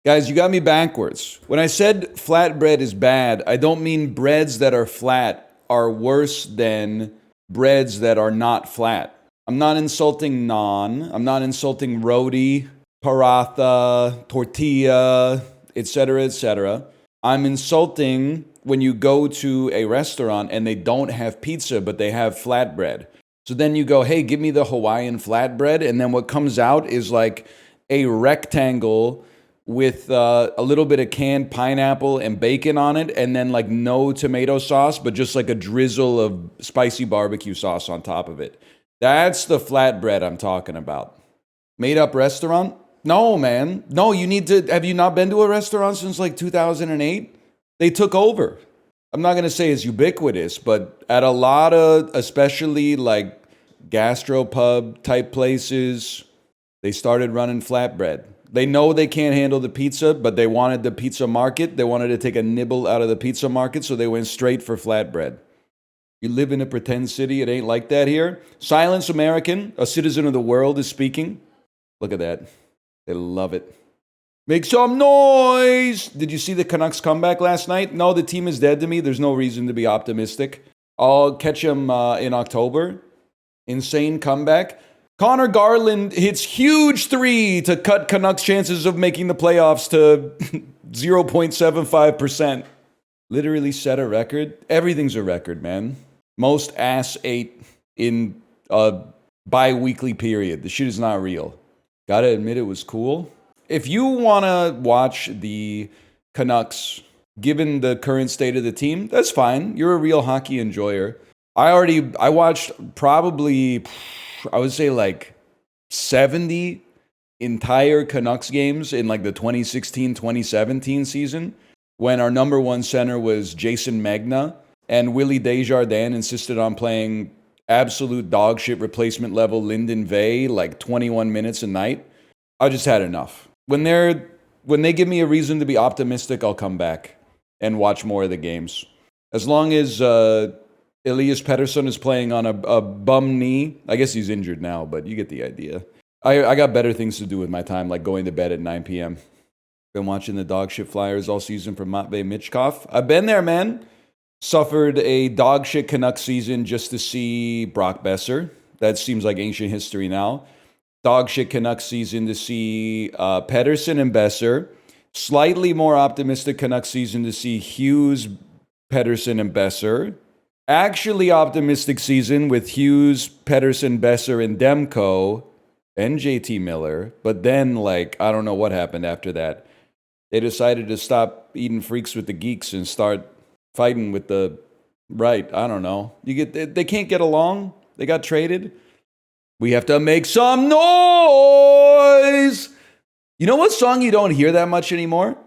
Guys, you got me backwards. When I said flatbread is bad, I don't mean breads that are flat are worse than breads that are not flat. I'm not insulting naan. I'm not insulting roti, paratha, tortilla, etc., etc. I'm insulting when you go to a restaurant and they don't have pizza, but they have flatbread. So then you go, hey, give me the Hawaiian flatbread. And then what comes out is like a rectangle with a little bit of canned pineapple and bacon on it, and then like no tomato sauce, but just like a drizzle of spicy barbecue sauce on top of it. That's the flatbread I'm talking about. Made up restaurant? No, man. No, you need to, have you not been to a restaurant since like 2008? They took over. I'm not going to say it's ubiquitous, but at a lot of, especially like gastropub type places, they started running flatbread. They know they can't handle the pizza, but they wanted the pizza market. They wanted to take a nibble out of the pizza market, so they went straight for flatbread. You live in a pretend city. It ain't like that here. Silence American, a citizen of the world, is speaking. Look at that. They love it. Make some noise! Did you see the Canucks comeback last night? No, the team is dead to me. There's no reason to be optimistic. I'll catch them in October. Insane comeback. Connor Garland hits huge three to cut Canucks' chances of making the playoffs to 0.75%. Literally set a record. Everything's a record, man. Most ass ate in a bi-weekly period. The shit is not real. Gotta admit it was cool. If you want to watch the Canucks, given the current state of the team, that's fine. You're a real hockey enjoyer. I watched probably, I would say like 70 entire Canucks games in like the 2016-2017 season when our number one center was Jason Magna and Willie Desjardins insisted on playing absolute dog shit replacement level Lyndon Vey like 21 minutes a night. I just had enough. When they give me a reason to be optimistic, I'll come back and watch more of the games. As long as Elias Pettersson is playing on a bum knee. I guess he's injured now, but you get the idea. I got better things to do with my time, like going to bed at 9 p.m. Been watching the dog shit Flyers all season from Matvei Michkov. I've been there, man. Suffered a dog shit Canucks season just to see Brock Besser. That seems like ancient history now. Dog shit Canucks season to see Pettersson and Besser. Slightly more optimistic Canucks season to see Hughes, Pettersson, and Besser. Actually optimistic season with Hughes, Pettersson, Besser, and Demko, and JT Miller. But then, like, I don't know what happened after that. They decided to stop eating freaks with the geeks and start fighting with the right. I don't know. They can't get along. They got traded. We have to make some noise. You know what song you don't hear that much anymore?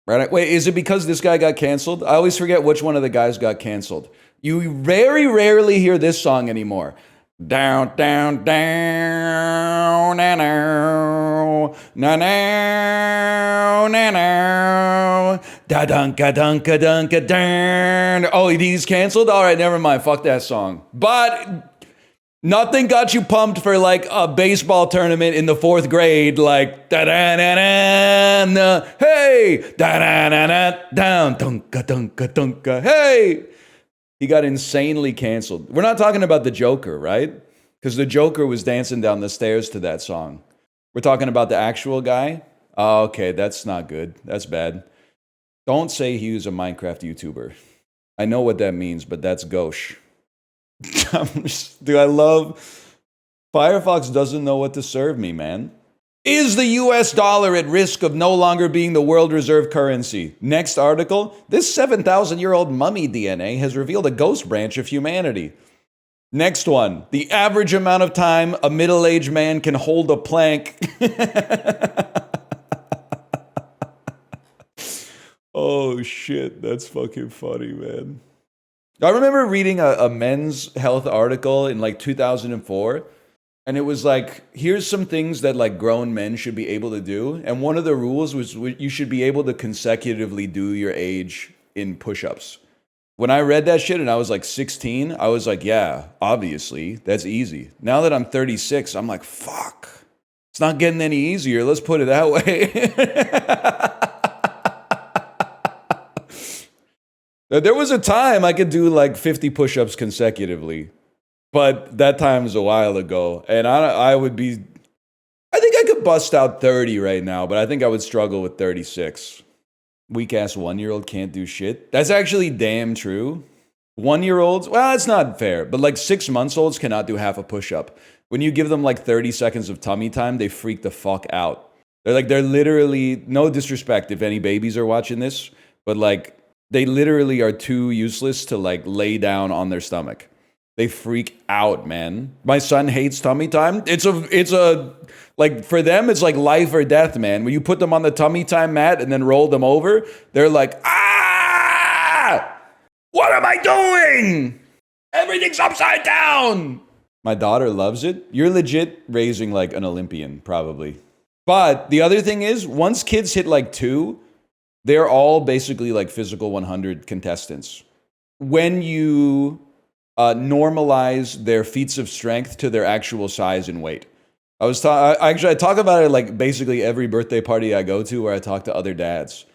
Right? Wait, is it because this guy got canceled? I always forget which one of the guys got canceled. You very rarely hear this song anymore. Down, down, down, na na na na na da dunka dunka dunka down. Oh, he's canceled? All right, never mind. Fuck that song. But nothing got you pumped for like a baseball tournament in the 4th grade, like da da da da, hey, da da da da, down, dunka dunka dunka, hey. He got insanely canceled. We're not talking about the Joker, right? Because the Joker was dancing down the stairs to that song. We're talking about the actual guy? Oh, okay, that's not good. That's bad. Don't say he was a Minecraft YouTuber. I know what that means, but that's gauche. Dude, I love... Firefox doesn't know what to serve me, man. Is the US dollar at risk of no longer being the world reserve currency? Next article, this 7,000-year-old mummy DNA has revealed a ghost branch of humanity. Next one, the average amount of time a middle-aged man can hold a plank. Oh shit, that's fucking funny, man. I remember reading a men's health article in like 2004. And it was like, here's some things that like grown men should be able to do. And one of the rules was you should be able to consecutively do your age in push-ups. When I read that shit and I was like 16, I was like, yeah, obviously, that's easy. Now that I'm 36, I'm like, fuck. It's not getting any easier. Let's put it that way. There was a time I could do like 50 push-ups consecutively, but that time was a while ago, and I would be. I think I could bust out 30 right now, but I think I would struggle with 36. Weak ass 1-year-old can't do shit. That's actually damn true. 1-year-olds, well, that's not fair, but like 6-month-olds cannot do half a push-up. When you give them like 30 seconds of tummy time, they freak the fuck out. They're literally, no disrespect if any babies are watching this, but like they literally are too useless to like lay down on their stomach. They freak out, man. My son hates tummy time. It's a like for them it's like life or death, man. When you put them on the tummy time mat and then roll them over, they're like, ah! What am I doing? Everything's upside down. My daughter loves it. You're legit raising like an Olympian, probably. But the other thing is, once kids hit like 2, they're all basically like physical 100 contestants. When you normalize their feats of strength to their actual size and weight. I talk about it like basically every birthday party I go to where I talk to other dads.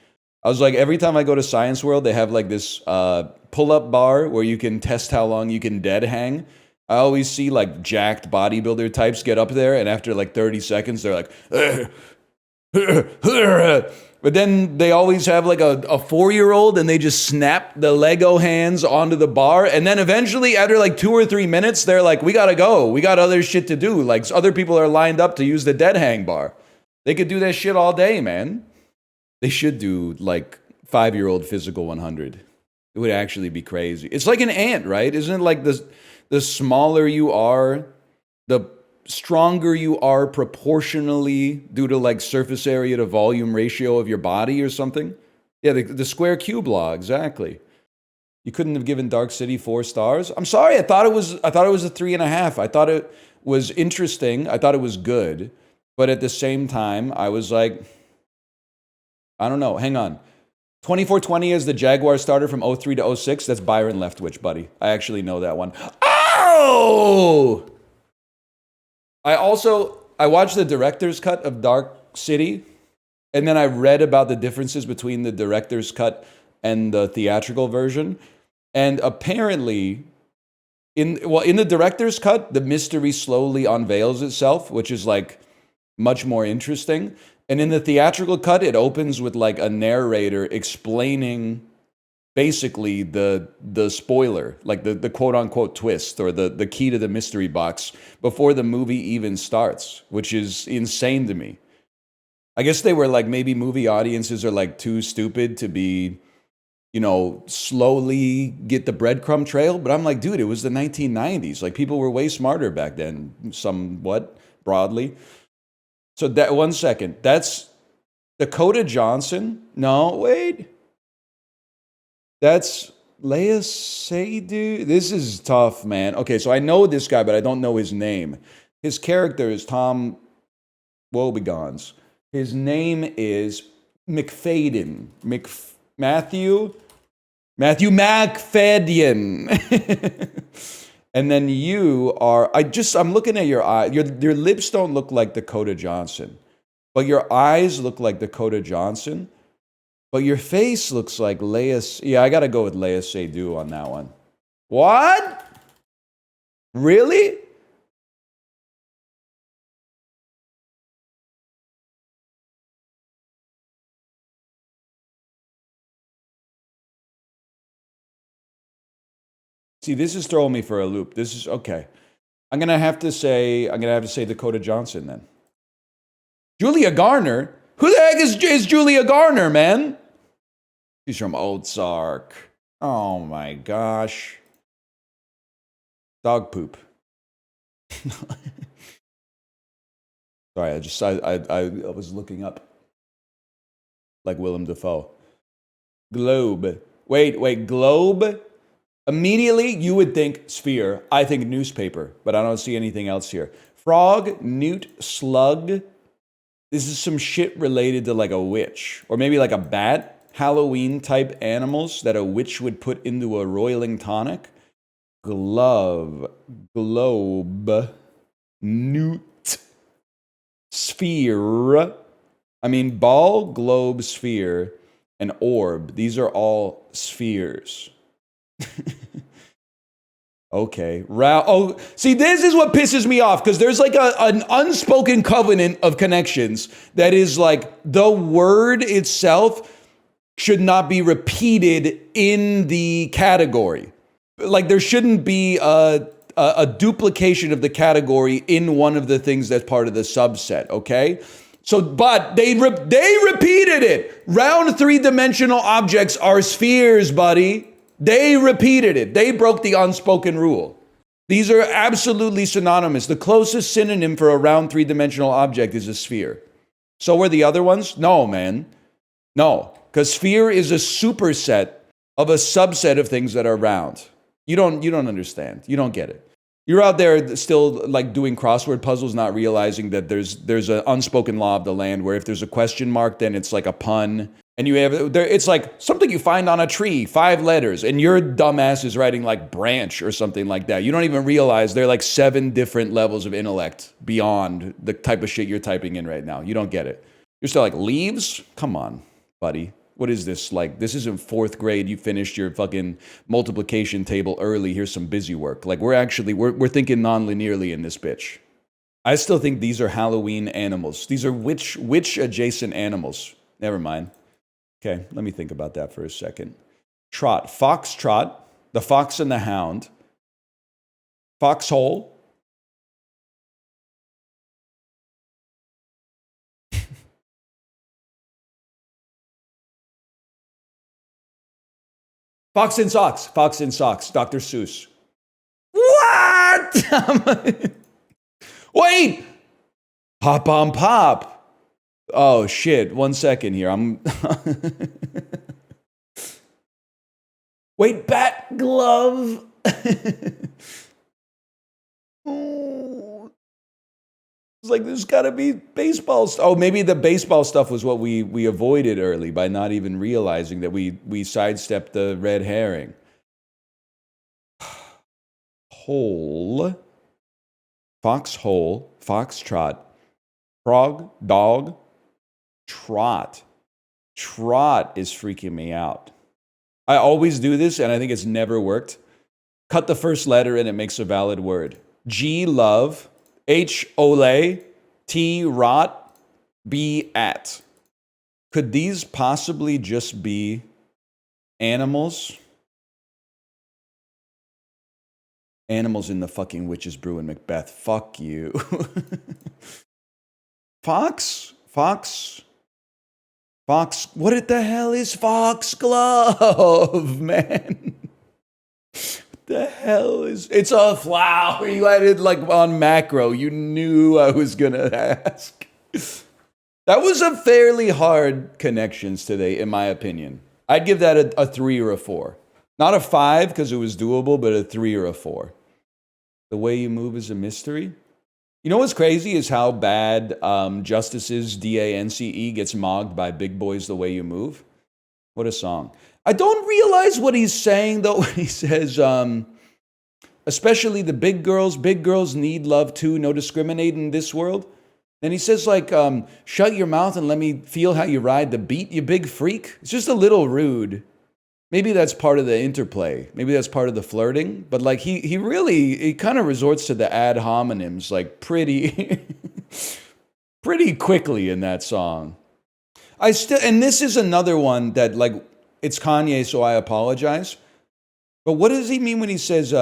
I was like, every time I go to Science World, they have like this pull-up bar where you can test how long you can dead hang. I always see like jacked bodybuilder types get up there, and after like 30 seconds, they're like, but then they always have like a 4-year-old and they just snap the Lego hands onto the bar. And then eventually, after like 2 or 3 minutes, they're like, we gotta go. We got other shit to do. Like other people are lined up to use the dead hang bar. They could do that shit all day, man. They should do like 5-year-old physical 100. It would actually be crazy. It's like an ant, right? Isn't it like the smaller you are, the stronger you are proportionally due to like surface area to volume ratio of your body or something? Yeah, the square cube law, exactly. You couldn't have given Dark City 4 stars? I'm sorry, I thought it was a 3.5. I thought it was interesting. I thought it was good. But at the same time, I was like, I don't know. Hang on. 2420 is the Jaguar starter from 03 to 06. That's Byron Leftwich, buddy. I actually know that one. Oh! I watched the director's cut of Dark City, and then I read about the differences between the director's cut and the theatrical version. And apparently, in the director's cut, the mystery slowly unveils itself, which is like much more interesting. And in the theatrical cut, it opens with like a narrator explaining basically the spoiler, like the quote unquote twist or the key to the mystery box before the movie even starts, which is insane to me. I guess they were like, maybe movie audiences are like too stupid to be, slowly get the breadcrumb trail. But I'm like, dude, it was the 1990s. Like people were way smarter back then, somewhat broadly. So that 1 second, that's Dakota Johnson. No, wait. That's Leia Seydoux. This is tough, man. Okay, so I know this guy, but I don't know his name. His character is Tom Woebegons. His name is McFadden. Matthew McFadden. And then you are, I'm looking at your eye. Your lips don't look like Dakota Johnson, but your eyes look like Dakota Johnson. But your face looks like Leia. Yeah, I got to go with Leia Seydoux on that one. What? Really? See, this is throwing me for a loop. This is okay. I'm gonna have to say Dakota Johnson then. Julia Garner? Who the heck is Julia Garner, man? She's from Old Sark. Oh my gosh. Dog poop. Sorry, I was looking up like Willem Dafoe. Globe. Wait, Globe? Immediately, you would think sphere. I think newspaper, but I don't see anything else here. Frog, newt, slug. This is some shit related to like a witch. Or maybe like a bat. Halloween type animals that a witch would put into a roiling tonic. Glove, globe, newt, sphere. I mean, ball, globe, sphere. an orb. These are all spheres. Okay. Oh, see, this is what pisses me off, because there's like an unspoken covenant of connections that is like the word itself should not be repeated in the category. Like there shouldn't be a duplication of the category in one of the things that's part of the subset, okay? So, but they repeated it. Round three-dimensional objects are spheres, buddy. They repeated it. They broke the unspoken rule. These are absolutely synonymous. The closest synonym for a round three-dimensional object is a sphere. So were the other ones? No, man. No, because sphere is a superset of a subset of things that are round. You don't understand. You don't get it. You're out there still like doing crossword puzzles, not realizing that there's an unspoken law of the land where if there's a question mark, then it's like a pun. And you have it's like something you find on a tree, 5 letters, and your dumbass is writing like branch or something like that. You don't even realize there are like 7 different levels of intellect beyond the type of shit you're typing in right now. You don't get it. You're still like, leaves? Come on, buddy. What is this? Like, this isn't 4th grade. You finished your fucking multiplication table early. Here's some busy work. Like, we're thinking non-linearly in this bitch. I still think these are Halloween animals. These are witch adjacent animals. Never mind. Okay, let me think about that for a second. Trot, foxtrot, the fox and the hound. Foxhole. Fox in socks, Dr. Seuss. What? Wait! Pop on pop. Oh shit, 1 second here. Wait, bat glove. Oh. It's like there's gotta be baseball stuff. Oh, maybe the baseball stuff was what we avoided early by not even realizing that we sidestepped the red herring. Hole. Foxhole. Foxtrot. Frog. Dog. Trot. Trot is freaking me out. I always do this, and I think it's never worked. Cut the first letter, and it makes a valid word. G, love. H, ole. T, rot. B, at. Could these possibly just be animals? Animals in the fucking Witch's Brew in Macbeth. Fuck you. Fox? Fox? Fox, what the hell is foxglove, man? What the hell is... It's a flower. You had it like on macro. You knew I was going to ask. That was a fairly hard connections today, in my opinion. I'd give that a 3 or a 4. Not a 5 because it was doable, but a 3 or a 4. The way you move is a mystery. You know what's crazy is how bad Justice's DANCE gets mogged by Big Boys The Way You Move. What a song. I don't realize what he's saying, though, when he says, especially the big girls need love too, no discriminating in this world. And he says, like, shut your mouth and let me feel how you ride the beat, you big freak. It's just a little rude. Maybe that's part of the interplay. Maybe that's part of the flirting. But like he kind of resorts to the ad hominems like pretty quickly in that song. And this is another one that like it's Kanye, so I apologize. But what does he mean when he says,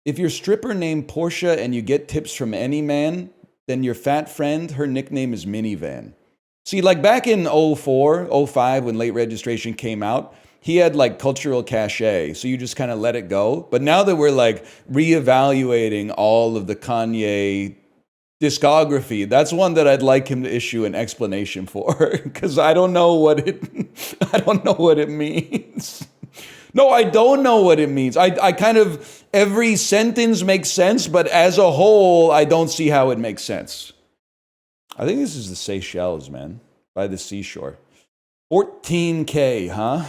if your stripper named Portia and you get tips from any man, then your fat friend, her nickname is Minivan. See, like back in 04, 05 when late registration came out, he had like cultural cachet, so you just kind of let it go. But now that we're like reevaluating all of the Kanye discography, that's one that I'd like him to issue an explanation for, because I don't know what it means. No, I don't know what it means. I kind of, every sentence makes sense, but as a whole, I don't see how it makes sense. I think this is the Seychelles, man, by the seashore. 14K, huh?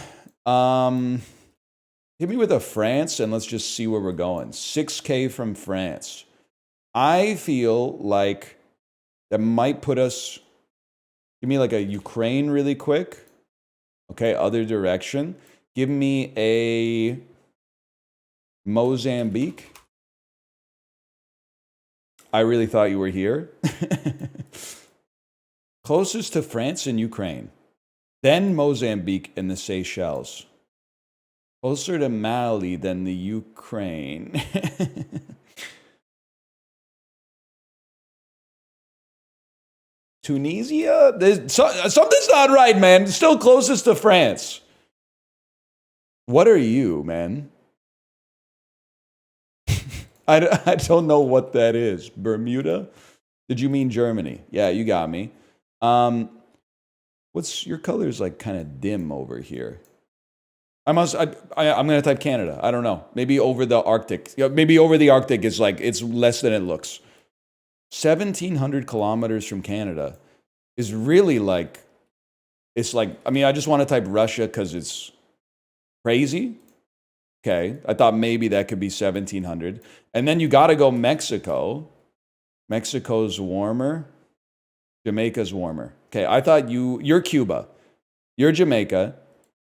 Hit me with a France and let's just see where we're going. 6K from France. I feel like that might put us, give me like a Ukraine really quick. Okay, other direction. Give me a Mozambique. I really thought you were here. Closest to France and Ukraine. Then Mozambique and the Seychelles. Closer to Mali than the Ukraine. Tunisia? Something's not right, man. It's still closest to France. What are you, man? I don't know what that is. Bermuda? Did you mean Germany? Yeah, you got me. What's your color's like kind of dim over here? I'm gonna type Canada. I don't know. Maybe over the Arctic. Maybe over the Arctic is like it's less than it looks. 1,700 kilometers from Canada is really like, it's like, I mean, I just want to type Russia because it's crazy. Okay, I thought maybe that could be 1,700. And then you got to go Mexico. Mexico's warmer. Jamaica's warmer. Okay, I thought you're Cuba. You're Jamaica.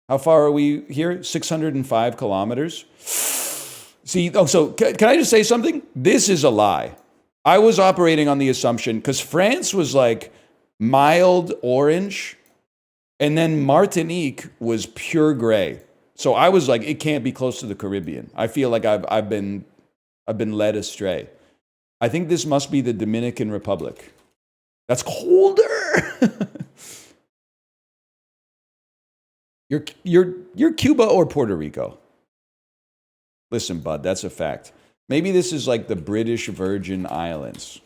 How far are we here? 605 kilometers. See, so can I just say something? This is a lie. I was operating on the assumption, because France was like mild orange, and then Martinique was pure gray. So I was like, it can't be close to the Caribbean. I feel like I've been led astray. I think this must be the Dominican Republic. That's colder. You're Cuba or Puerto Rico. Listen, bud, that's a fact. Maybe this is like the British Virgin Islands.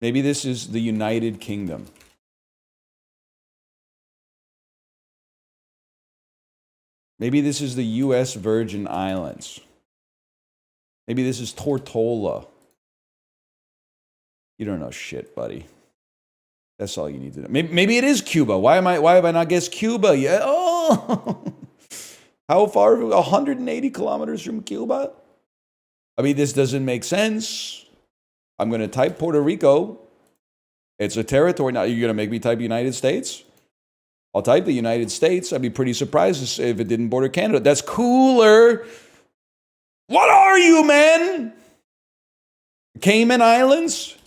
Maybe this is the United Kingdom. Maybe this is the U.S. Virgin Islands. Maybe this is Tortola. You don't know shit, buddy. That's all you need to know. Maybe it is Cuba. Why have I not guessed Cuba yet? Oh, how far? 180 kilometers from Cuba? I mean, this doesn't make sense. I'm going to type Puerto Rico. It's a territory. Now, you're going to make me type United States? I'll type the United States. I'd be pretty surprised if it didn't border Canada. That's cooler. What are you, man? Cayman Islands?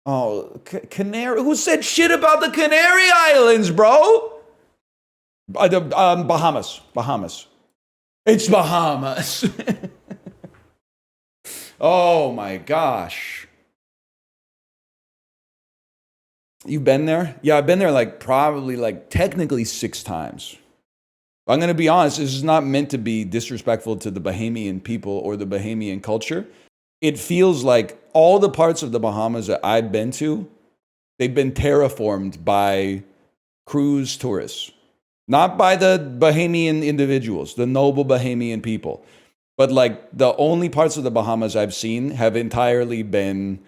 Oh, Canary. Who said shit about the Canary Islands, bro? Bahamas. Bahamas. It's Bahamas. Oh my gosh. You've been there? Yeah, I've been there probably technically 6 times. I'm going to be honest, this is not meant to be disrespectful to the Bahamian people or the Bahamian culture. It feels like all the parts of the Bahamas that I've been to, they've been terraformed by cruise tourists. Not by the Bahamian individuals, the noble Bahamian people. But like the only parts of the Bahamas I've seen have entirely been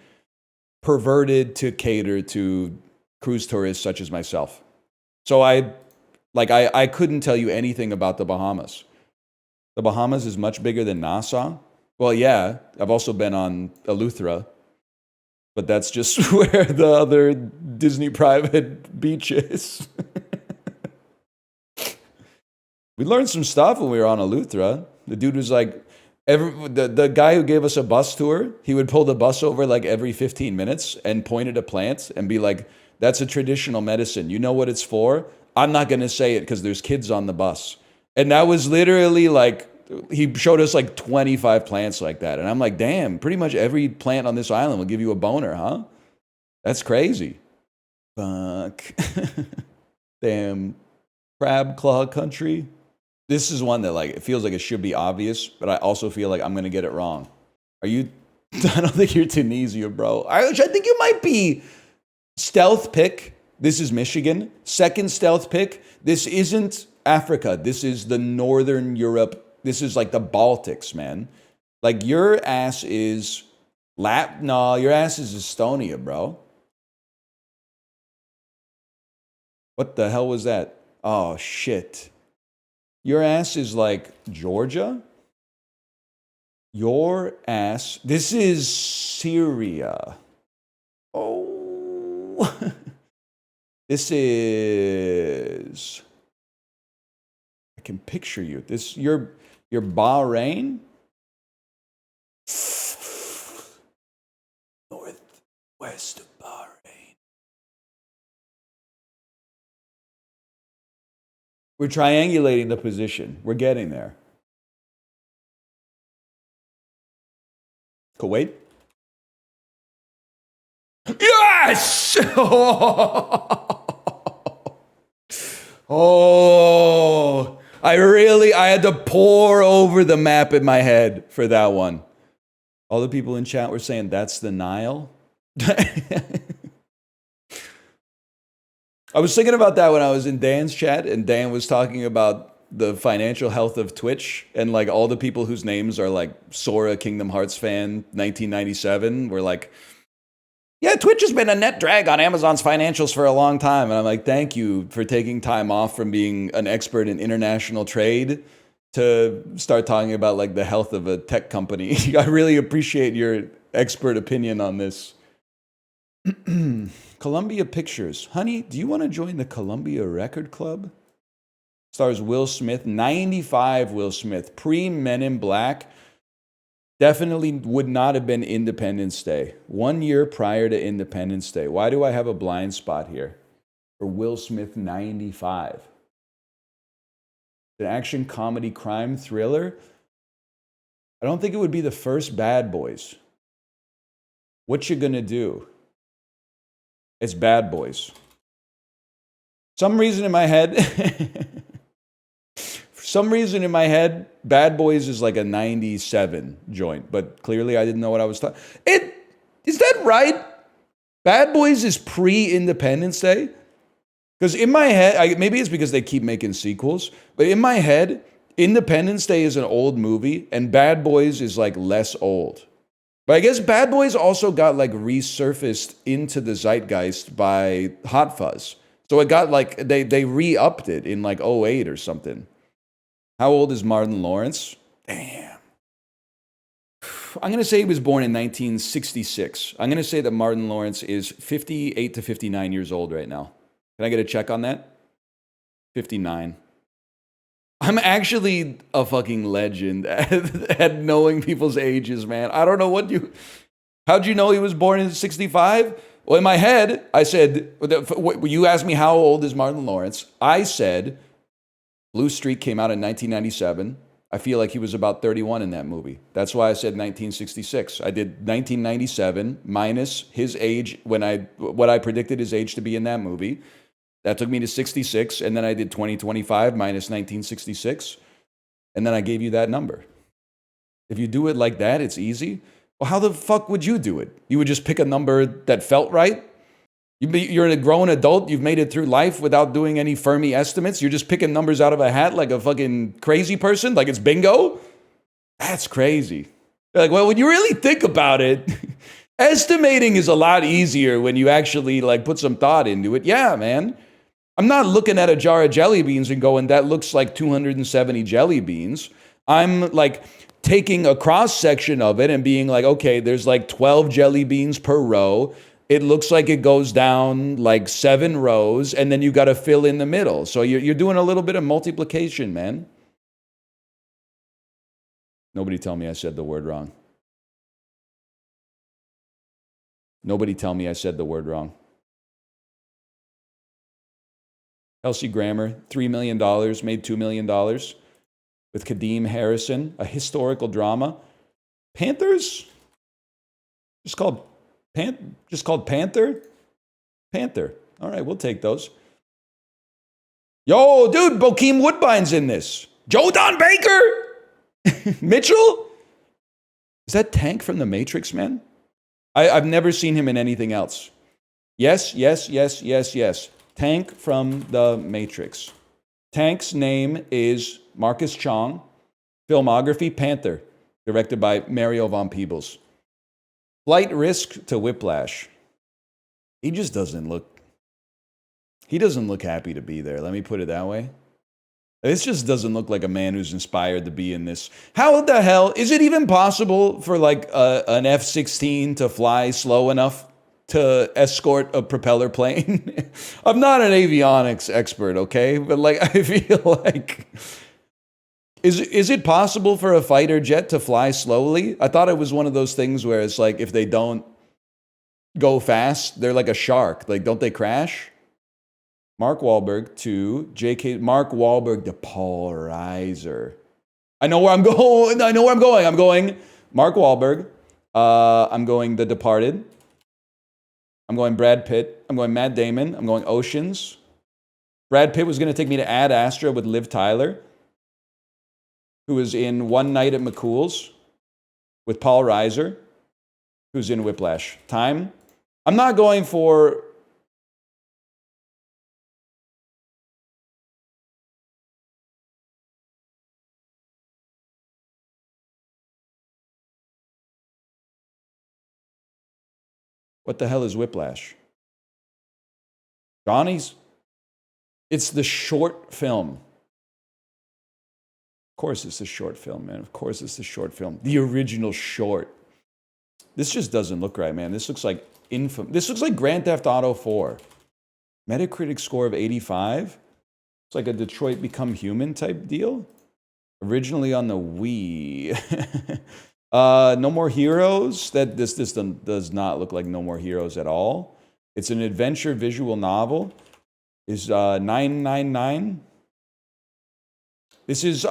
perverted to cater to cruise tourists such as myself. So I couldn't tell you anything about the Bahamas. The Bahamas is much bigger than Nassau. Well, yeah, I've also been on Eleuthera, but that's just where the other Disney private beach is. We learned some stuff when we were on Eleuthera. The dude was like, the guy who gave us a bus tour, he would pull the bus over like every 15 minutes and point at a plant and be like, that's a traditional medicine. You know what it's for? I'm not going to say it because there's kids on the bus. And that was literally like, he showed us like 25 plants like that. And I'm like, damn, pretty much every plant on this island will give you a boner, huh? That's crazy. Fuck. Damn. Crab claw country. This is one that it feels like it should be obvious, but I also feel like I'm going to get it wrong. Are you? I don't think you're Tunisia, bro. I think you might be. Stealth pick. This is Michigan. Second stealth pick. This isn't Africa. This is the Northern Europe. This is like the Baltics, man. Like your ass is No, your ass is Estonia, bro. What the hell was that? Oh, shit. Your ass is like Georgia? Your ass. This is Syria. Oh. This is... I can picture you. This, you're Bahrain? Northwest of Bahrain. We're triangulating the position. We're getting there. Kuwait? Yes! Oh, I had to pore over the map in my head for that one. All the people in chat were saying that's the Nile. I was thinking about that when I was in Dan's chat, and Dan was talking about the financial health of Twitch, and like all the people whose names are like Sora Kingdom Hearts fan 1997 were like, yeah, Twitch has been a net drag on Amazon's financials for a long time. And I'm like, thank you for taking time off from being an expert in international trade to start talking about like the health of a tech company. I really appreciate your expert opinion on this. Columbia Pictures. Honey, do you want to join the Columbia Record Club? Stars Will Smith, 95 Will Smith, pre-Men in Black. Definitely would not have been Independence Day. 1 year prior to Independence Day. Why do I have a blind spot here? For Will Smith, 95. An action, comedy, crime, thriller. I don't think it would be the first Bad Boys. What you gonna do? It's Bad Boys. Some reason in my head... For some reason in my head, Bad Boys is like a 97 joint, but clearly I didn't know what I was talking. Is that right? Bad Boys is pre-Independence Day? Because in my head, maybe it's because they keep making sequels, but in my head, Independence Day is an old movie and Bad Boys is like less old. But I guess Bad Boys also got like resurfaced into the zeitgeist by Hot Fuzz. So it got like, they re-upped it in like '08 or something. How old is Martin Lawrence? Damn. I'm going to say he was born in 1966. I'm going to say that Martin Lawrence is 58 to 59 years old right now. Can I get a check on that? 59. I'm actually a fucking legend at knowing people's ages, man. I don't know how'd you know he was born in 65? Well, in my head, I said, you asked me how old is Martin Lawrence. I said, Blue Streak came out in 1997. I feel like he was about 31 in that movie. That's why I said 1966. I did 1997 minus his age what I predicted his age to be in that movie. That took me to 66, and then I did 2025 minus 1966, and then I gave you that number. If you do it like that, it's easy. Well, how the fuck would you do it? You would just pick a number that felt right? You're a grown adult. You've made it through life without doing any Fermi estimates. You're just picking numbers out of a hat like a fucking crazy person, like it's bingo. That's crazy. You're like, well, when you really think about it, estimating is a lot easier when you actually like put some thought into it. Yeah, man. I'm not looking at a jar of jelly beans and going, that looks like 270 jelly beans. I'm like taking a cross section of it and being like, okay, there's like 12 jelly beans per row. It looks like it goes down like 7 rows, and then you got to fill in the middle. So you're doing a little bit of multiplication, man. Nobody tell me I said the word wrong. Nobody tell me I said the word wrong. Kelsey Grammer, $3 million, made $2 million with Kadeem Harrison, a historical drama. Panthers? Just called Panther? Panther. All right, we'll take those. Yo, dude, Bokeem Woodbine's in this. Joe Don Baker? Mitchell? Is that Tank from The Matrix, man? I've never seen him in anything else. Yes. Tank from The Matrix. Tank's name is Marcus Chong. Filmography, Panther. Directed by Mario Von Peebles. Flight Risk to Whiplash. He doesn't look happy to be there. Let me put it that way. This just doesn't look like a man who's inspired to be in this. How the hell, is it even possible for like an F-16 to fly slow enough to escort a propeller plane. I'm not an avionics expert, okay? But like, I feel like, is it possible for a fighter jet to fly slowly? I thought it was one of those things where it's like, if they don't go fast, they're like a shark. Like, don't they crash? Mark Wahlberg to J.K. Mark Wahlberg to Paul Reiser. I know where I'm going. I'm going Mark Wahlberg. I'm going The Departed. I'm going Brad Pitt. I'm going Matt Damon. I'm going Oceans. Brad Pitt was going to take me to Ad Astra with Liv Tyler, who was in One Night at McCool's with Paul Reiser, who's in Whiplash. Time. I'm not going for... What the hell is Whiplash? Johnny's? It's the short film. Of course it's the short film, man. Of course it's the short film. The original short. This just doesn't look right, man. This looks like This looks like Grand Theft Auto 4. Metacritic score of 85. It's like a Detroit Become Human type deal. Originally on the Wii. No More Heroes. This does not look like No More Heroes at all. It's an adventure visual novel. Is 999. This is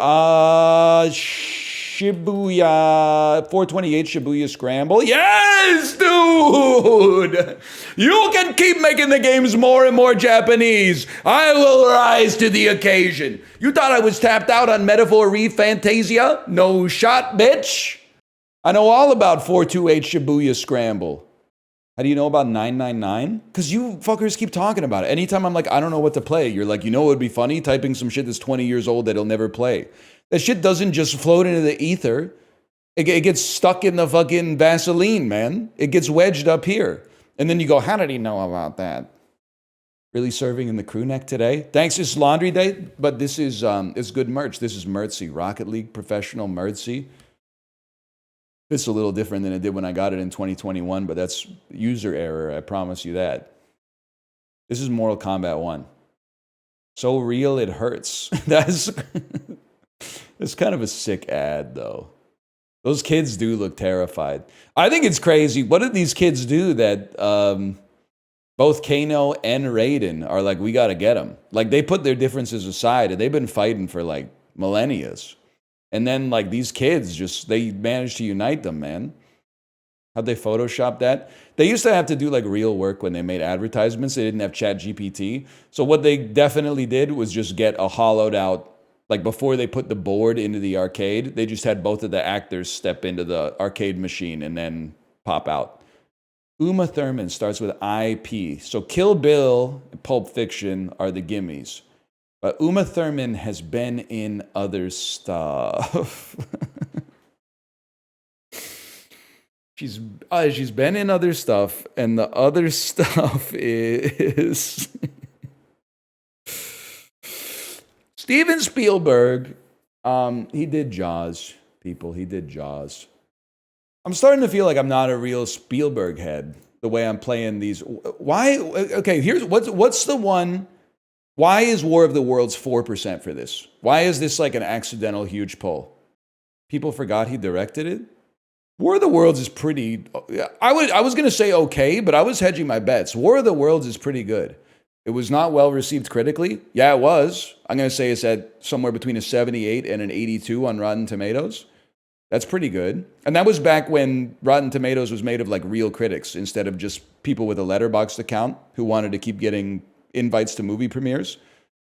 Shibuya 428 Shibuya Scramble. Yes, dude! You can keep making the games more and more Japanese. I will rise to the occasion. You thought I was tapped out on Metaphor Fantasia? No shot, bitch. I know all about 428 Shibuya Scramble. How do you know about 999? Because you fuckers keep talking about it. Anytime I'm like, I don't know what to play, you're like, you know what would be funny? Typing some shit that's 20 years old that he'll never play. That shit doesn't just float into the ether. It gets stuck in the fucking Vaseline, man. It gets wedged up here. And then you go, how did he know about that? Really serving in the crew neck today? Thanks, it's laundry day, but this is it's good merch. This is Mertzy, Rocket League Professional Mertzy. It's a little different than it did when I got it in 2021, but that's user error, I promise you that. This is Mortal Kombat 1. So real it hurts. That's kind of a sick ad, though. Those kids do look terrified. I think it's crazy. What did these kids do that both Kano and Raiden are like, we got to get them? Like, they put their differences aside, and they've been fighting for, like, millennia. And then, like, these kids they managed to unite them, man. How'd they Photoshop that? They used to have to do, like, real work when they made advertisements. They didn't have ChatGPT. So what they definitely did was just get a hollowed out, like, before they put the board into the arcade, they just had both of the actors step into the arcade machine and then pop out. Uma Thurman starts with IP. So Kill Bill and Pulp Fiction are the gimmies. But Uma Thurman has been in other stuff. She's been in other stuff, and the other stuff is Steven Spielberg. He did Jaws, people. He did Jaws. I'm starting to feel like I'm not a real Spielberg head the way I'm playing these. Why? Okay, here's what's the one. Why is War of the Worlds 4% for this? Why is this like an accidental huge poll? People forgot he directed it? War of the Worlds is pretty... I was going to say okay, but I was hedging my bets. War of the Worlds is pretty good. It was not well received critically. Yeah, it was. I'm going to say it's at somewhere between a 78 and an 82 on Rotten Tomatoes. That's pretty good. And that was back when Rotten Tomatoes was made of like real critics instead of just people with a Letterboxd account who wanted to keep getting invites to movie premieres.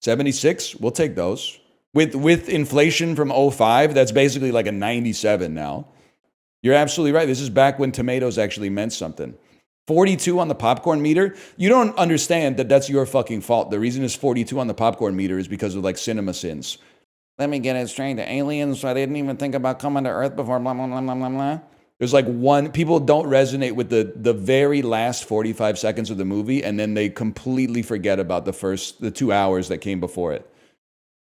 76, we'll take those. With inflation from 05, that's basically like a 97 now. You're absolutely right. This is back when tomatoes actually meant something. 42 on the popcorn meter. You don't understand that that's your fucking fault. The reason it's 42 on the popcorn meter is because of like CinemaSins. Let me get it straight. The aliens, so I didn't even think about coming to Earth before blah, blah, blah, blah, blah, blah. There's like people don't resonate with the very last 45 seconds of the movie, and then they completely forget about the 2 hours that came before it.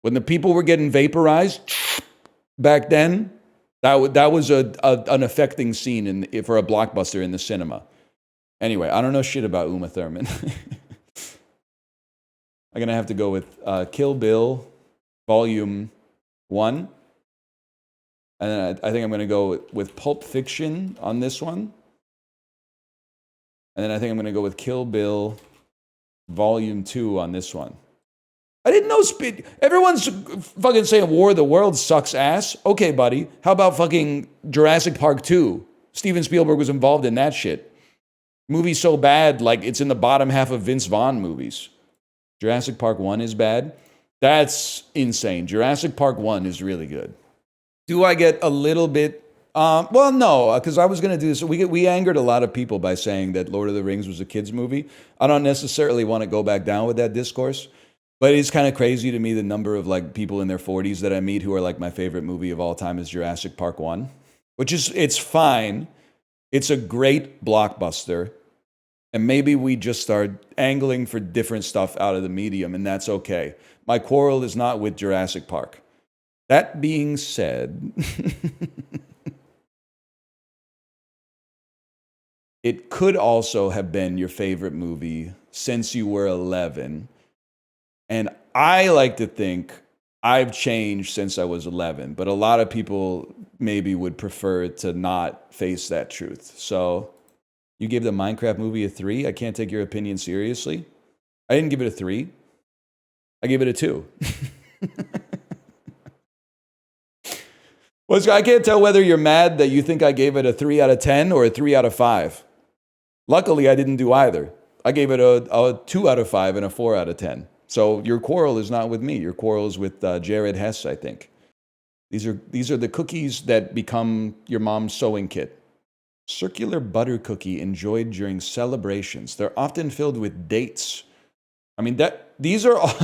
When the people were getting vaporized back then, that was an affecting scene for a blockbuster in the cinema. Anyway, I don't know shit about Uma Thurman. I'm gonna have to go with Kill Bill, Volume 1. And then I think I'm gonna go with Pulp Fiction on this one. And then I think I'm gonna go with Kill Bill, Volume 2 on this one. I didn't know everyone's fucking saying War of the Worlds sucks ass. Okay, buddy. How about fucking Jurassic Park 2? Steven Spielberg was involved in that shit. Movie so bad, like it's in the bottom half of Vince Vaughn movies. Jurassic Park 1 is bad. That's insane. Jurassic Park 1 is really good. Do I get a little bit... well, no, because I was going to do this. We angered a lot of people by saying that Lord of the Rings was a kid's movie. I don't necessarily want to go back down with that discourse. But it's kind of crazy to me the number of like people in their 40s that I meet who are like my favorite movie of all time is Jurassic Park 1. Which is, it's fine. It's a great blockbuster. And maybe we just start angling for different stuff out of the medium, and that's okay. My quarrel is not with Jurassic Park. That being said, it could also have been your favorite movie since you were 11. And I like to think I've changed since I was 11, but a lot of people maybe would prefer to not face that truth. So you gave the Minecraft movie a 3? I can't take your opinion seriously. I didn't give it a 3. I gave it a 2. Well, I can't tell whether you're mad that you think I gave it a 3 out of 10 or a 3 out of 5. Luckily, I didn't do either. I gave it a 2 out of 5 and a 4 out of 10. So your quarrel is not with me. Your quarrel is with Jared Hess, I think. These are the cookies that become your mom's sewing kit. Circular butter cookie enjoyed during celebrations. They're often filled with dates. I mean, these are all...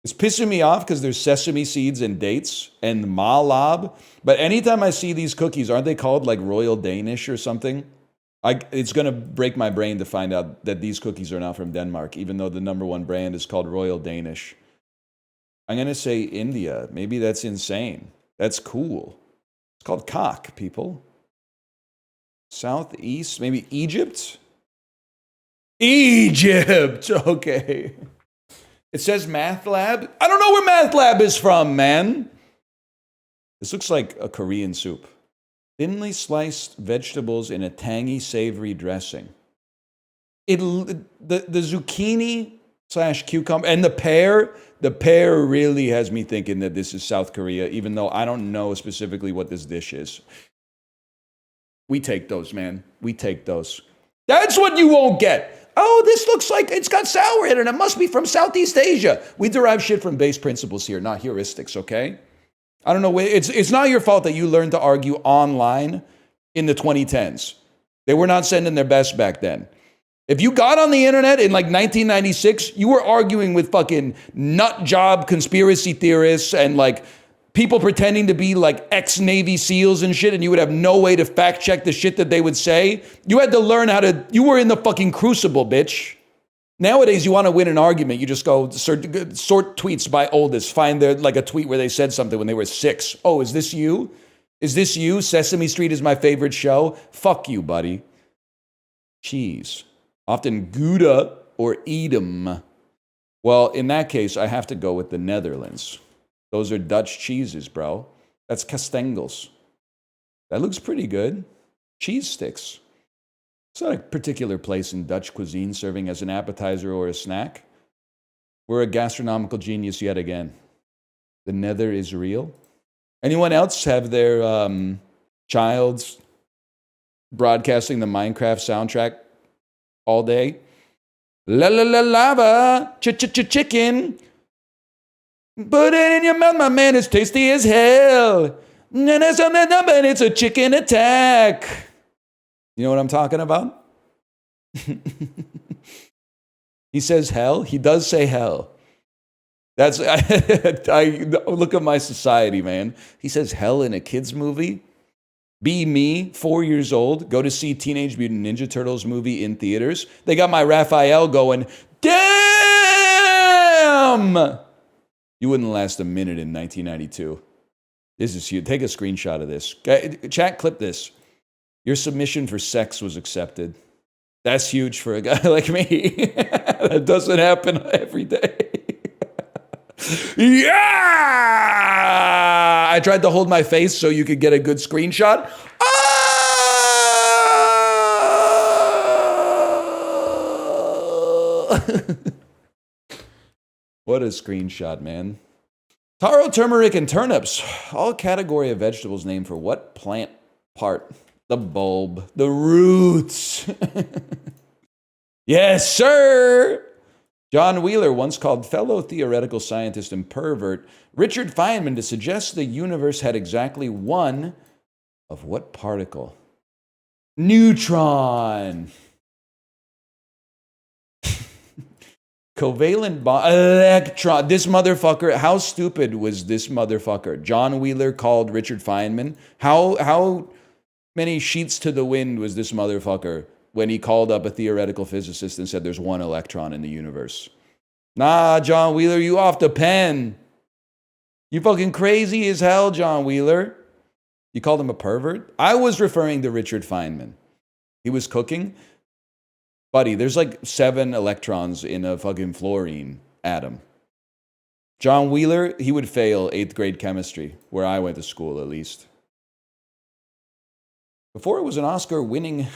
It's pissing me off because there's sesame seeds and dates and malab. But anytime I see these cookies, aren't they called like Royal Danish or something? It's going to break my brain to find out that these cookies are not from Denmark, even though the number one brand is called Royal Danish. I'm going to say India. Maybe that's insane. That's cool. It's called cock, people. Southeast, maybe Egypt? Egypt! Okay. It says Math Lab. I don't know where Math Lab is from, man. This looks like a Korean soup. Thinly sliced vegetables in a tangy, savory dressing. The zucchini / cucumber and the pear really has me thinking that this is South Korea, even though I don't know specifically what this dish is. We take those, man. We take those. That's what you won't get. Oh, this looks like it's got sour in it. It must be from Southeast Asia. We derive shit from base principles here, not heuristics, okay? I don't know. It's not your fault that you learned to argue online in the 2010s. They were not sending their best back then. If you got on the internet in like 1996, you were arguing with fucking nut job conspiracy theorists and like people pretending to be like ex-Navy SEALs and shit, and you would have no way to fact check the shit that they would say. You had to learn you were in the fucking crucible, bitch. Nowadays, you want to win an argument, you just go sort tweets by oldest, find like a tweet where they said something when they were 6. Oh, is this you? Is this you? Sesame Street is my favorite show. Fuck you, buddy. Cheese. Often Gouda or Edam. Well, in that case, I have to go with the Netherlands. Those are Dutch cheeses, bro. That's Castengels. That looks pretty good. Cheese sticks. It's not a particular place in Dutch cuisine serving as an appetizer or a snack. We're a gastronomical genius yet again. The nether is real. Anyone else have their childs broadcasting the Minecraft soundtrack all day? La la la lava, chicken. Put it in your mouth, my man, it's tasty as hell. And it's a chicken attack. You know what I'm talking about? He says hell. He does say hell. I look at my society, man. He says hell in a kid's movie. Be me, 4 years old, go to see Teenage Mutant Ninja Turtles movie in theaters. They got my Raphael going, damn! You wouldn't last a minute in 1992. This is huge. Take a screenshot of this. Chat, clip this. Your submission for sex was accepted. That's huge for a guy like me. That doesn't happen every day. Yeah! I tried to hold my face so you could get a good screenshot. What a screenshot, man. Taro, turmeric, and turnips. All category of vegetables named for what plant part? The bulb. The roots. Yes, sir. John Wheeler once called fellow theoretical scientist and pervert Richard Feynman to suggest the universe had exactly one of what particle? Neutron. Covalent bond. Electron. This motherfucker. How stupid was this motherfucker? John Wheeler called Richard Feynman. How many sheets to the wind was this motherfucker when he called up a theoretical physicist and said there's one electron in the universe? Nah, John Wheeler, you off the pen. You fucking crazy as hell, John Wheeler. You called him a pervert? I was referring to Richard Feynman. He was cooking. Buddy, there's like 7 electrons in a fucking fluorine atom. John Wheeler, he would fail 8th grade chemistry, where I went to school at least. Before it was an Oscar-winning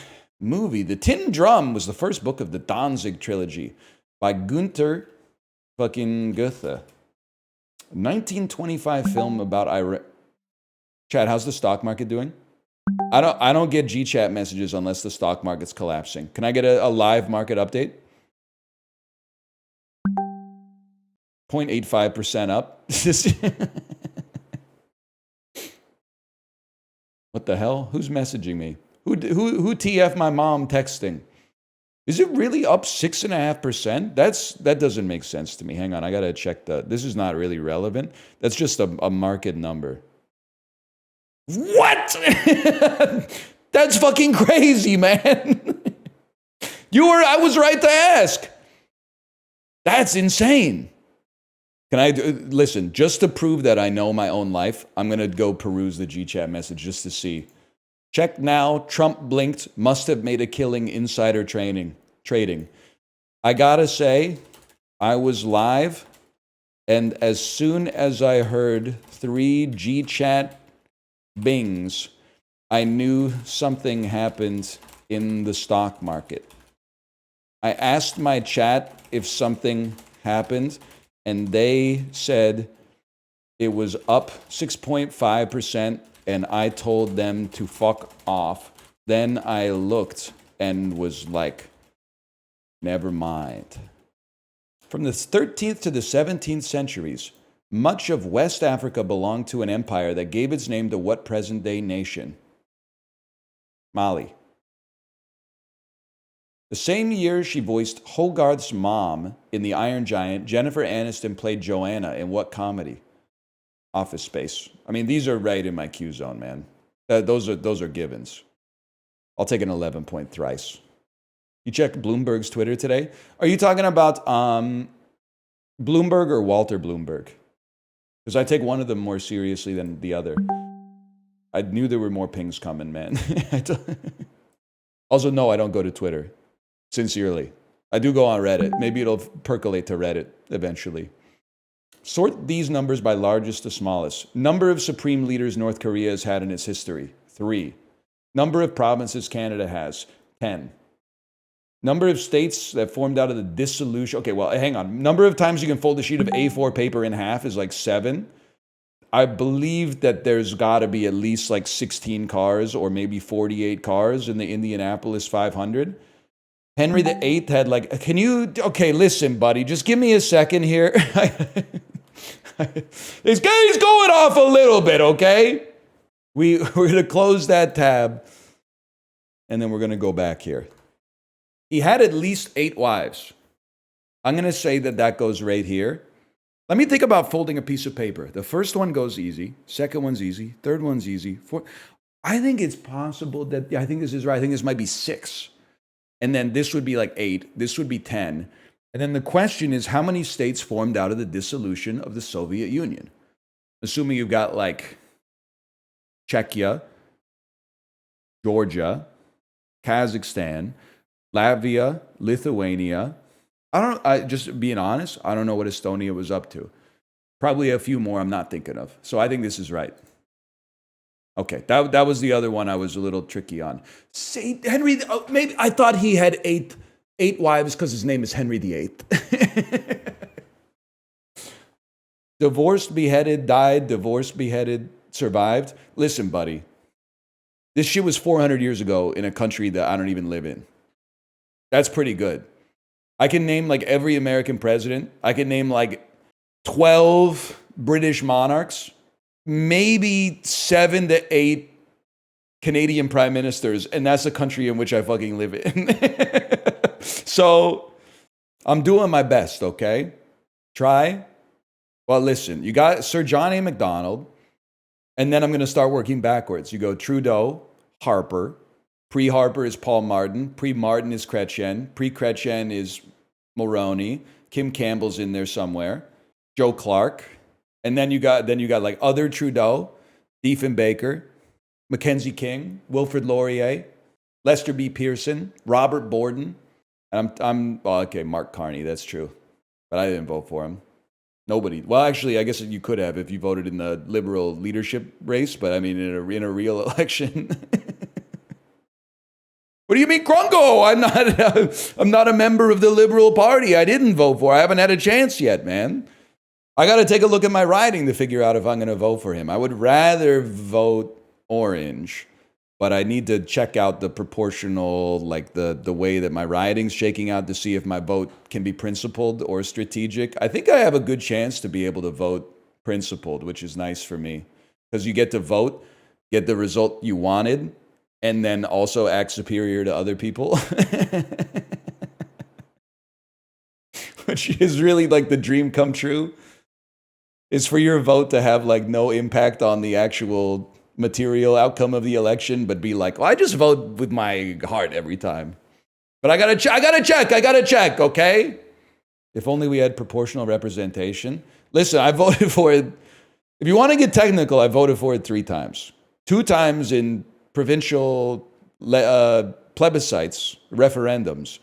movie, The Tin Drum was the first book of the Danzig trilogy by Günther fucking Goethe. A 1925 film about Iran. Chad, how's the stock market doing? I don't get G-chat messages unless the stock market's collapsing. Can I get a live market update? 0.85% up. What the hell? Who's messaging me? Who TF my mom texting? Is it really up 6.5%? That doesn't make sense to me. Hang on, I gotta check this is not really relevant. That's just a market number. What? That's fucking crazy, man. I was right to ask. That's insane. Can I listen, just to prove that I know my own life, I'm going to go peruse the G-chat message just to see. Check now, Trump blinked, must have made a killing insider trading. I got to say, I was live, and as soon as I heard 3 G-chat bings, I knew something happened in the stock market. I asked my chat if something happened, and they said it was up 6.5%, and I told them to fuck off. Then I looked and was like, never mind. From the 13th to the 17th centuries, much of West Africa belonged to an empire that gave its name to what present-day nation? Mali. The same year she voiced Hogarth's mom in The Iron Giant, Jennifer Aniston played Joanna in what comedy? Office Space. I mean, these are right in my Q zone, man. Those are givens. I'll take an 11-point thrice. You checked Bloomberg's Twitter today? Are you talking about Bloomberg or Walter Bloomberg? Because I take one of them more seriously than the other. I knew there were more pings coming, man. Also, no, I don't go to Twitter. Sincerely. I do go on Reddit. Maybe it'll percolate to Reddit eventually. Sort these numbers by largest to smallest. Number of supreme leaders North Korea has had in its history, 3. Number of provinces Canada has, 10. Number of states that formed out of the dissolution. Okay, well, hang on. Number of times you can fold a sheet of A4 paper in half is like 7. I believe that there's got to be at least like 16 cars or maybe 48 cars in the Indianapolis 500. Henry VIII had like, okay, listen, buddy, just give me a second here. This guy's going off a little bit, okay? We're going to close that tab, and then we're going to go back here. He had at least 8 wives. I'm going to say that goes right here. Let me think about folding a piece of paper. The first one goes easy. Second one's easy. Third one's easy. I think it's possible that, I think this is right. I think this might be 6. And then this would be like 8. This would be 10. And then the question is, how many states formed out of the dissolution of the Soviet Union? Assuming you've got like Czechia, Georgia, Kazakhstan, Latvia, Lithuania. Just being honest, I don't know what Estonia was up to. Probably a few more I'm not thinking of. So I think this is right. Okay, that was the other one I was a little tricky on. Saint Henry, maybe I thought he had eight wives because his name is Henry VIII. Divorced, beheaded, died, divorced, beheaded, survived. Listen, buddy, this shit was 400 years ago in a country that I don't even live in. That's pretty good. I can name like every American president. I can name like 12 British monarchs, maybe 7 to 8 Canadian prime ministers, and that's the country in which I fucking live in. So I'm doing my best, okay? Try. Well, listen, you got Sir John A. Macdonald, and then I'm going to start working backwards. You go Trudeau, Harper. Pre-Harper is Paul Martin. Pre-Martin is Chrétien. Pre-Chrétien is Mulroney. Kim Campbell's in there somewhere. Joe Clark. And then you got like other Trudeau, Diefenbaker, Mackenzie King, Wilfrid Laurier, Lester B. Pearson, Robert Borden. And Mark Carney, that's true. But I didn't vote for him. Nobody. Well, actually, I guess you could have if you voted in the Liberal leadership race, but I mean in a real election. What do you mean, Krungo? I'm not a member of the Liberal Party. I didn't vote for. I haven't had a chance yet, man. I got to take a look at my riding to figure out if I'm going to vote for him. I would rather vote orange, but I need to check out the proportional, like the way that my riding's shaking out to see if my vote can be principled or strategic. I think I have a good chance to be able to vote principled, which is nice for me because you get to vote, get the result you wanted, and then also act superior to other people. Which is really like the dream come true. Is for your vote to have like no impact on the actual material outcome of the election, but be like, well, I just vote with my heart every time. But I gotta check, okay? If only we had proportional representation. Listen, I voted for it. If you want to get technical, I voted for it 3 times. 2 times in provincial plebiscites, referendums.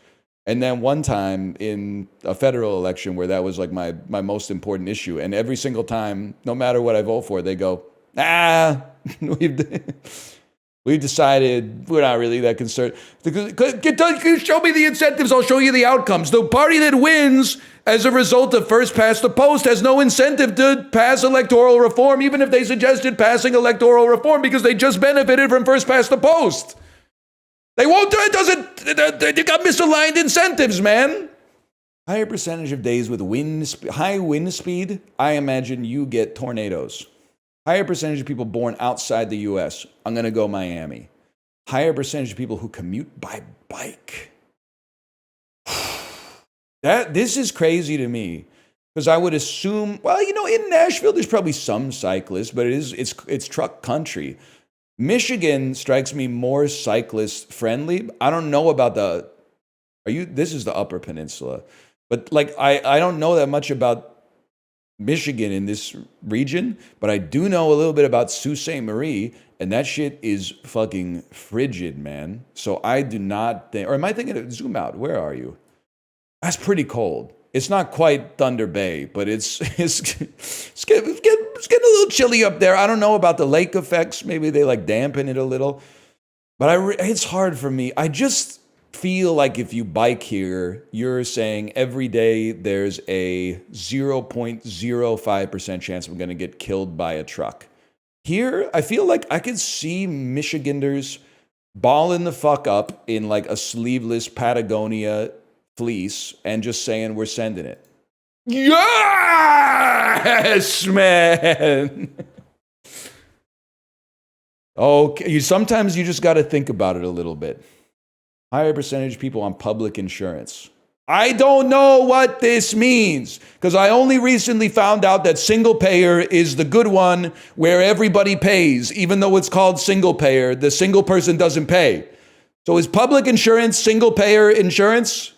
And then 1 time in a federal election where that was like my most important issue. And every single time, no matter what I vote for, they go, we've decided we're not really that concerned. Show me the incentives, I'll show you the outcomes. The party that wins as a result of first past the post has no incentive to pass electoral reform, even if they suggested passing electoral reform because they just benefited from first past the post. They won't do it. You got misaligned incentives, man. Higher percentage of days with high wind speed, I imagine you get tornadoes. Higher percentage of people born outside the U.S., I'm going to go Miami. Higher percentage of people who commute by bike. This is crazy to me because I would assume, well, in Nashville, there's probably some cyclists, but it's truck country. Michigan strikes me more cyclist friendly. I don't know about this is the Upper Peninsula, but like, I don't know that much about Michigan in this region, but I do know a little bit about Sault Ste. Marie, and that shit is fucking frigid, man. So I do not think, or am I thinking of, zoom out, where are you? That's pretty cold. It's not quite Thunder Bay, but it's getting a little chilly up there. I don't know about the lake effects. Maybe they like dampen it a little. But it's hard for me. I just feel like if you bike here, you're saying every day there's a 0.05% chance I'm going to get killed by a truck. Here, I feel like I could see Michiganders balling the fuck up in like a sleeveless Patagonia fleece and just saying we're sending it. Yes, man. Okay, sometimes you just got to think about it a little bit. Higher percentage of people on public insurance. I don't know what this means because I only recently found out that single payer is the good one where everybody pays, even though it's called single payer. The single person doesn't pay. So is public insurance single payer insurance?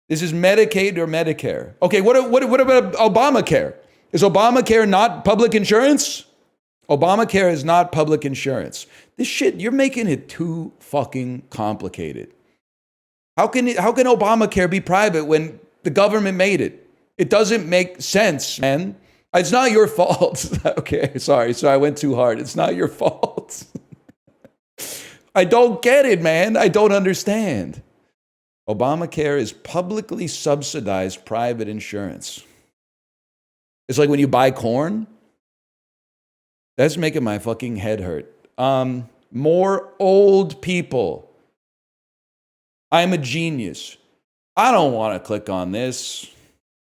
This is Medicaid or Medicare. Okay, what about Obamacare? Is Obamacare not public insurance? Obamacare is not public insurance. This shit, you're making it too fucking complicated. How can Obamacare be private when the government made it? It doesn't make sense, man. It's not your fault. Okay, sorry, I went too hard. It's not your fault. I don't get it, man. I don't understand. Obamacare is publicly subsidized private insurance. It's like when you buy corn. That's making my fucking head hurt. More old people. I'm a genius. I don't want to click on this.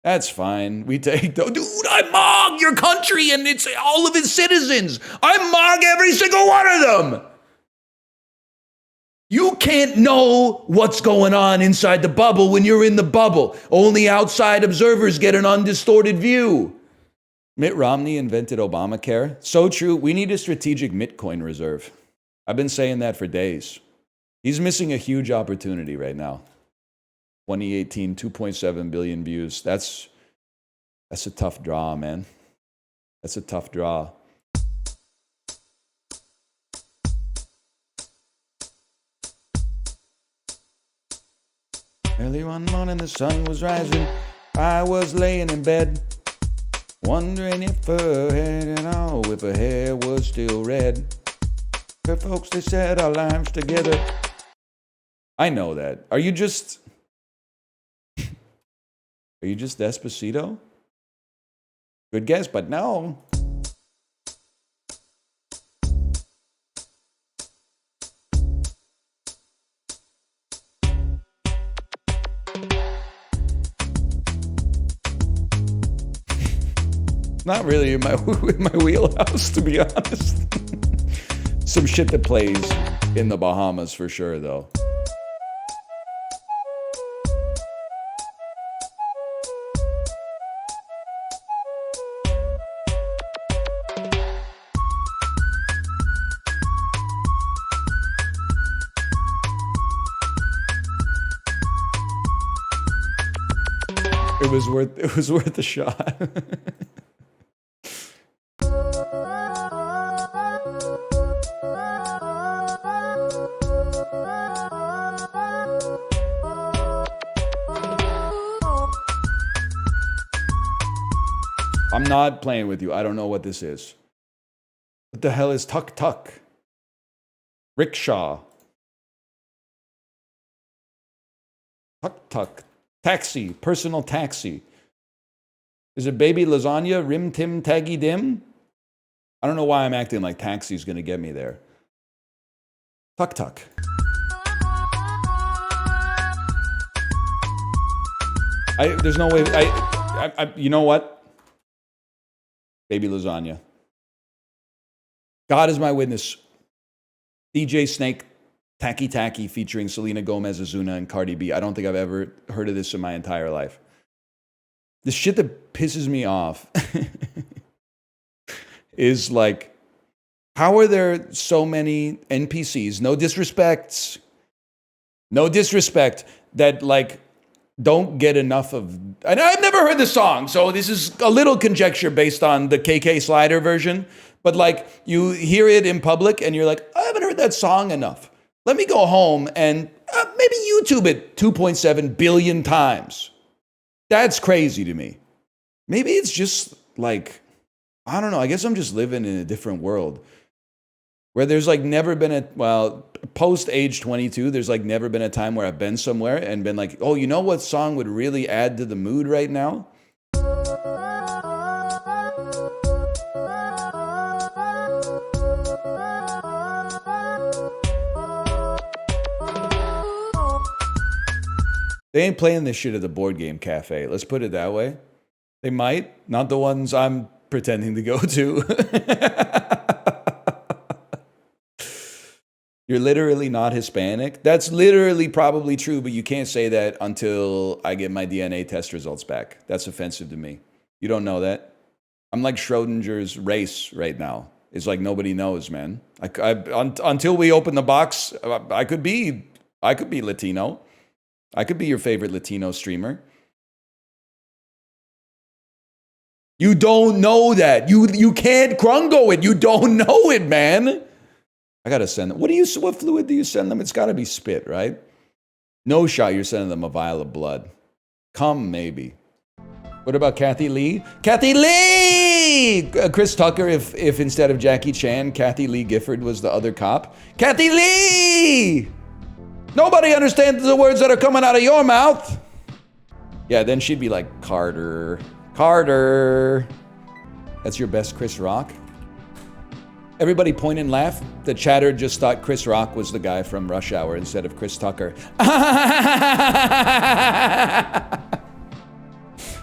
That's fine. We take dude, I mog your country and it's all of its citizens. I mog every single one of them. You can't know what's going on inside the bubble when you're in the bubble. Only outside observers get an undistorted view. Mitt Romney invented Obamacare. So true. We need a strategic Bitcoin reserve. I've been saying that for days. He's missing a huge opportunity right now. 2018, 2.7 billion views. That's a tough draw, man. That's a tough draw. Early one morning, the sun was rising. I was laying in bed, wondering if her head and all, if her hair was still red. Her folks, they said our lives together. I know that. Are you just Despacito? Good guess, but no. Not really in my wheelhouse, to be honest. Some shit that plays in the Bahamas for sure, though. It was worth a shot. I'm not playing with you. I don't know what this is. What the hell is tuk tuk? Rickshaw. Tuk tuk. Taxi. Personal taxi. Is it baby lasagna? Rim tim taggy dim? I don't know why I'm acting like taxi's gonna get me there. Tuk tuk. There's no way. You know what? Baby lasagna. God is my witness. DJ Snake, Tacky Tacky featuring Selena Gomez, Azuna, and Cardi B. I don't think I've ever heard of this in my entire life. The shit that pisses me off is like, how are there so many NPCs, no disrespect, that like don't get enough of, and I've never heard the song, so this is a little conjecture based on the KK Slider version, but like you hear it in public and you're like, I haven't heard that song enough. Let me go home and maybe YouTube it 2.7 billion times. That's crazy to me. Maybe it's just like, I don't know, I guess I'm just living in a different world where there's like never been post age 22, there's like never been a time where I've been somewhere and been like, oh, you know what song would really add to the mood right now? They ain't playing this shit at the board game cafe. Let's put it that way. They might, not the ones I'm pretending to go to. You're literally not Hispanic. That's literally probably true, but you can't say that until I get my DNA test results back. That's offensive to me. You don't know that. I'm like Schrodinger's race right now. It's like nobody knows, man. Until we open the box, I could be Latino. I could be your favorite Latino streamer. You don't know that. You can't crungo it. You don't know it, man. I gotta send them. What fluid do you send them? It's gotta be spit, right? No shot you're sending them a vial of blood. Cum, maybe. What about Kathy Lee? Kathy Lee! Chris Tucker, if instead of Jackie Chan, Kathy Lee Gifford was the other cop. Kathy Lee! Nobody understands the words that are coming out of your mouth. Yeah, then she'd be like, Carter. Carter. That's your best Chris Rock? Everybody point and laugh. The chatter just thought Chris Rock was the guy from Rush Hour instead of Chris Tucker.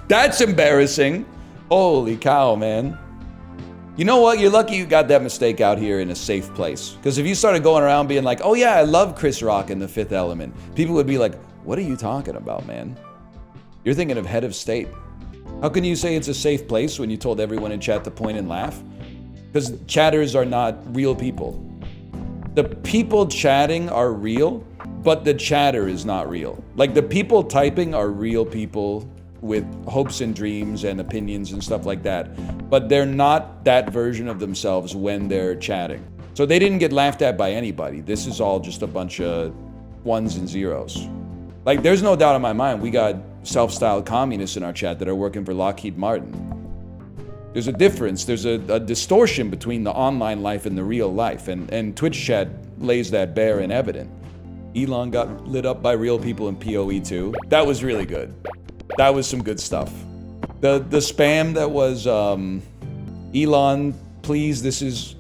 That's embarrassing. Holy cow, man. You know what? You're lucky you got that mistake out here in a safe place. Because if you started going around being like, oh yeah, I love Chris Rock in The Fifth Element, people would be like, what are you talking about, man? You're thinking of head of state. How can you say it's a safe place when you told everyone in chat to point and laugh? Because chatters are not real people. The people chatting are real, but the chatter is not real. Like the people typing are real people with hopes and dreams and opinions and stuff like that. But they're not that version of themselves when they're chatting. So they didn't get laughed at by anybody. This is all just a bunch of ones and zeros. Like there's no doubt in my mind, we got self-styled communists in our chat that are working for Lockheed Martin. There's a difference, there's a distortion between the online life and the real life, and Twitch chat lays that bare and evident. Elon got lit up by real people in PoE too. That was really good. That was some good stuff. The spam that was, Elon, please, this is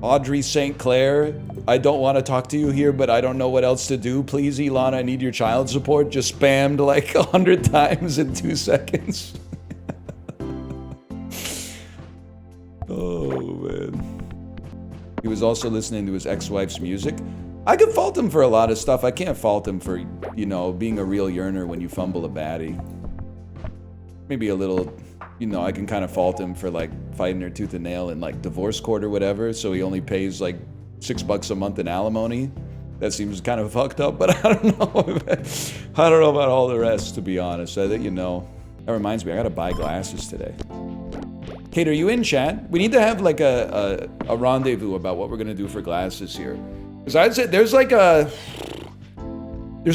Audrey St. Clair. I don't want to talk to you here, but I don't know what else to do. Please, Elon, I need your child support. Just spammed like 100 times in 2 seconds. Oh, man. He was also listening to his ex-wife's music. I could fault him for a lot of stuff. I can't fault him for, you know, being a real yearner when you fumble a baddie. Maybe a little, you know, I can kind of fault him for like fighting her tooth and nail in like divorce court or whatever. So he only pays like $6 a month in alimony. That seems kind of fucked up, but I don't know. I don't know about all the rest, to be honest. I think, you know, that reminds me, I gotta buy glasses today. Kate, are you in chat? We need to have like a rendezvous about what we're gonna do for glasses here. Because I'd say there's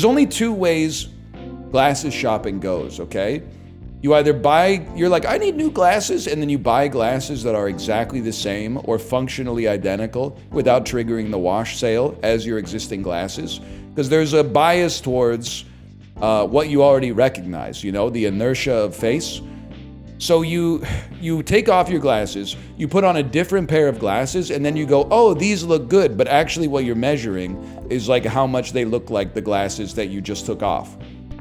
only 2 ways glasses shopping goes, okay? You either buy, you're like, I need new glasses, and then you buy glasses that are exactly the same or functionally identical without triggering the wash sale as your existing glasses. Because there's a bias towards what you already recognize, you know, the inertia of face. So you take off your glasses, you put on a different pair of glasses, and then you go, oh, these look good. But actually what you're measuring is like how much they look like the glasses that you just took off.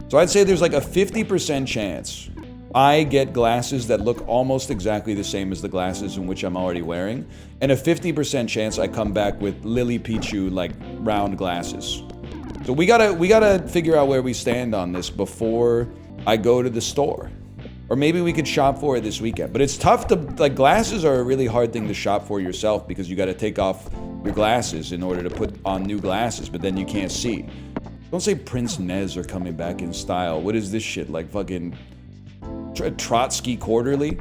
So I'd say there's like a 50% chance I get glasses that look almost exactly the same as the glasses in which I'm already wearing, and a 50% chance I come back with Lily Pichu like round glasses. So we gotta figure out where we stand on this before I go to the store. Or maybe we could shop for it this weekend. But it's tough to, like, glasses are a really hard thing to shop for yourself because you gotta take off your glasses in order to put on new glasses, but then you can't see. Don't say Prince Nez are coming back in style. What is this shit, like fucking Trotsky Quarterly?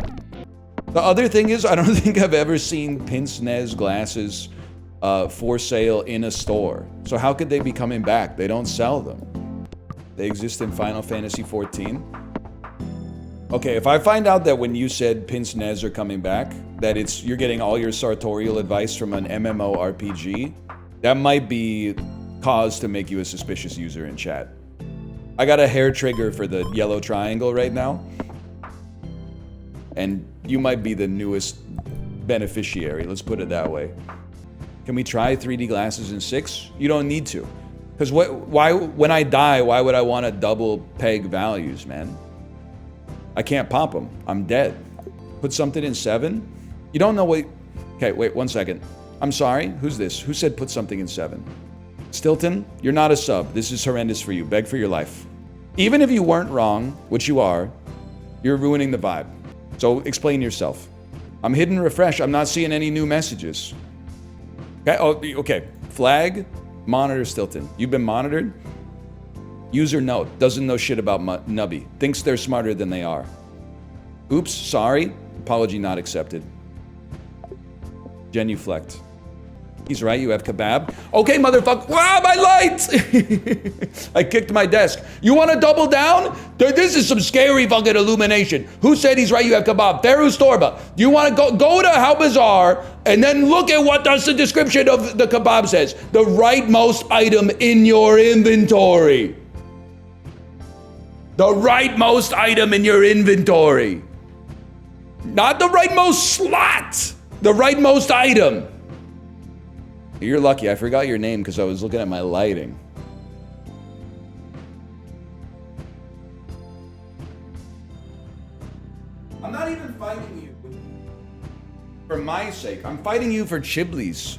The other thing is, I don't think I've ever seen Pince Nez glasses for sale in a store. So how could they be coming back? They don't sell them. They exist in Final Fantasy XIV. Okay, if I find out that when you said Pince Nez are coming back, that you're getting all your sartorial advice from an MMORPG, that might be cause to make you a suspicious user in chat. I got a hair trigger for the yellow triangle right now. And you might be the newest beneficiary, let's put it that way. Can we try 3D glasses in 6? You don't need to. Because when I die, why would I want to double peg values, man? I can't pop them. I'm dead. Put something in 7? You don't know what... Okay, wait 1 second. I'm sorry, who's this? Who said put something in 7? Stilton, you're not a sub. This is horrendous for you. Beg for your life. Even if you weren't wrong, which you are, you're ruining the vibe. So explain yourself. I'm hitting refresh. I'm not seeing any new messages. Okay, okay. Flag, monitor Stilton. You've been monitored? User note, doesn't know shit about Nubby. Thinks they're smarter than they are. Oops, sorry. Apology not accepted. Genuflect. He's right, you have kebab. Okay, motherfucker. Wow, my light! I kicked my desk. You want to double down? This is some scary fucking illumination. Who said he's right, you have kebab? Ferus Torba. Do you want to go to How Bizarre and then look at what does the description of the kebab says? The rightmost item in your inventory. The rightmost item in your inventory. Not the rightmost slot. The rightmost item. You're lucky. I forgot your name because I was looking at my lighting. I'm not even fighting you for my sake. I'm fighting you for Chibli's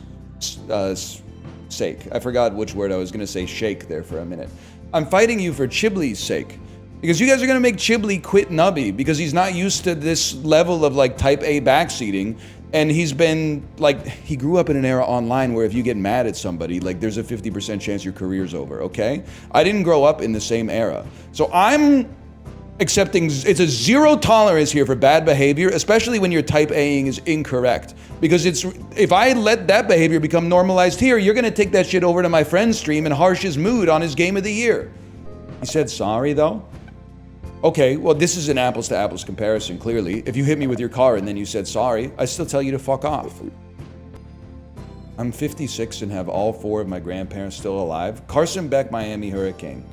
sake. I forgot which word I was going to say shake there for a minute. I'm fighting you for Chibli's sake. Because you guys are going to make Chibli quit Nubby because he's not used to this level of like type A backseating. And he's been like, he grew up in an era online where if you get mad at somebody, like there's a 50% chance your career's over, okay? I didn't grow up in the same era. So I'm accepting, it's a zero tolerance here for bad behavior, especially when your type Aing is incorrect. Because if I let that behavior become normalized here, you're going to take that shit over to my friend's stream and harsh his mood on his game of the year. He said sorry though? Okay, well, this is an apples to apples comparison, clearly. If you hit me with your car and then you said sorry, I still tell you to fuck off. I'm 56 and have all 4 of my grandparents still alive. Carsonbeckmiamihurricane.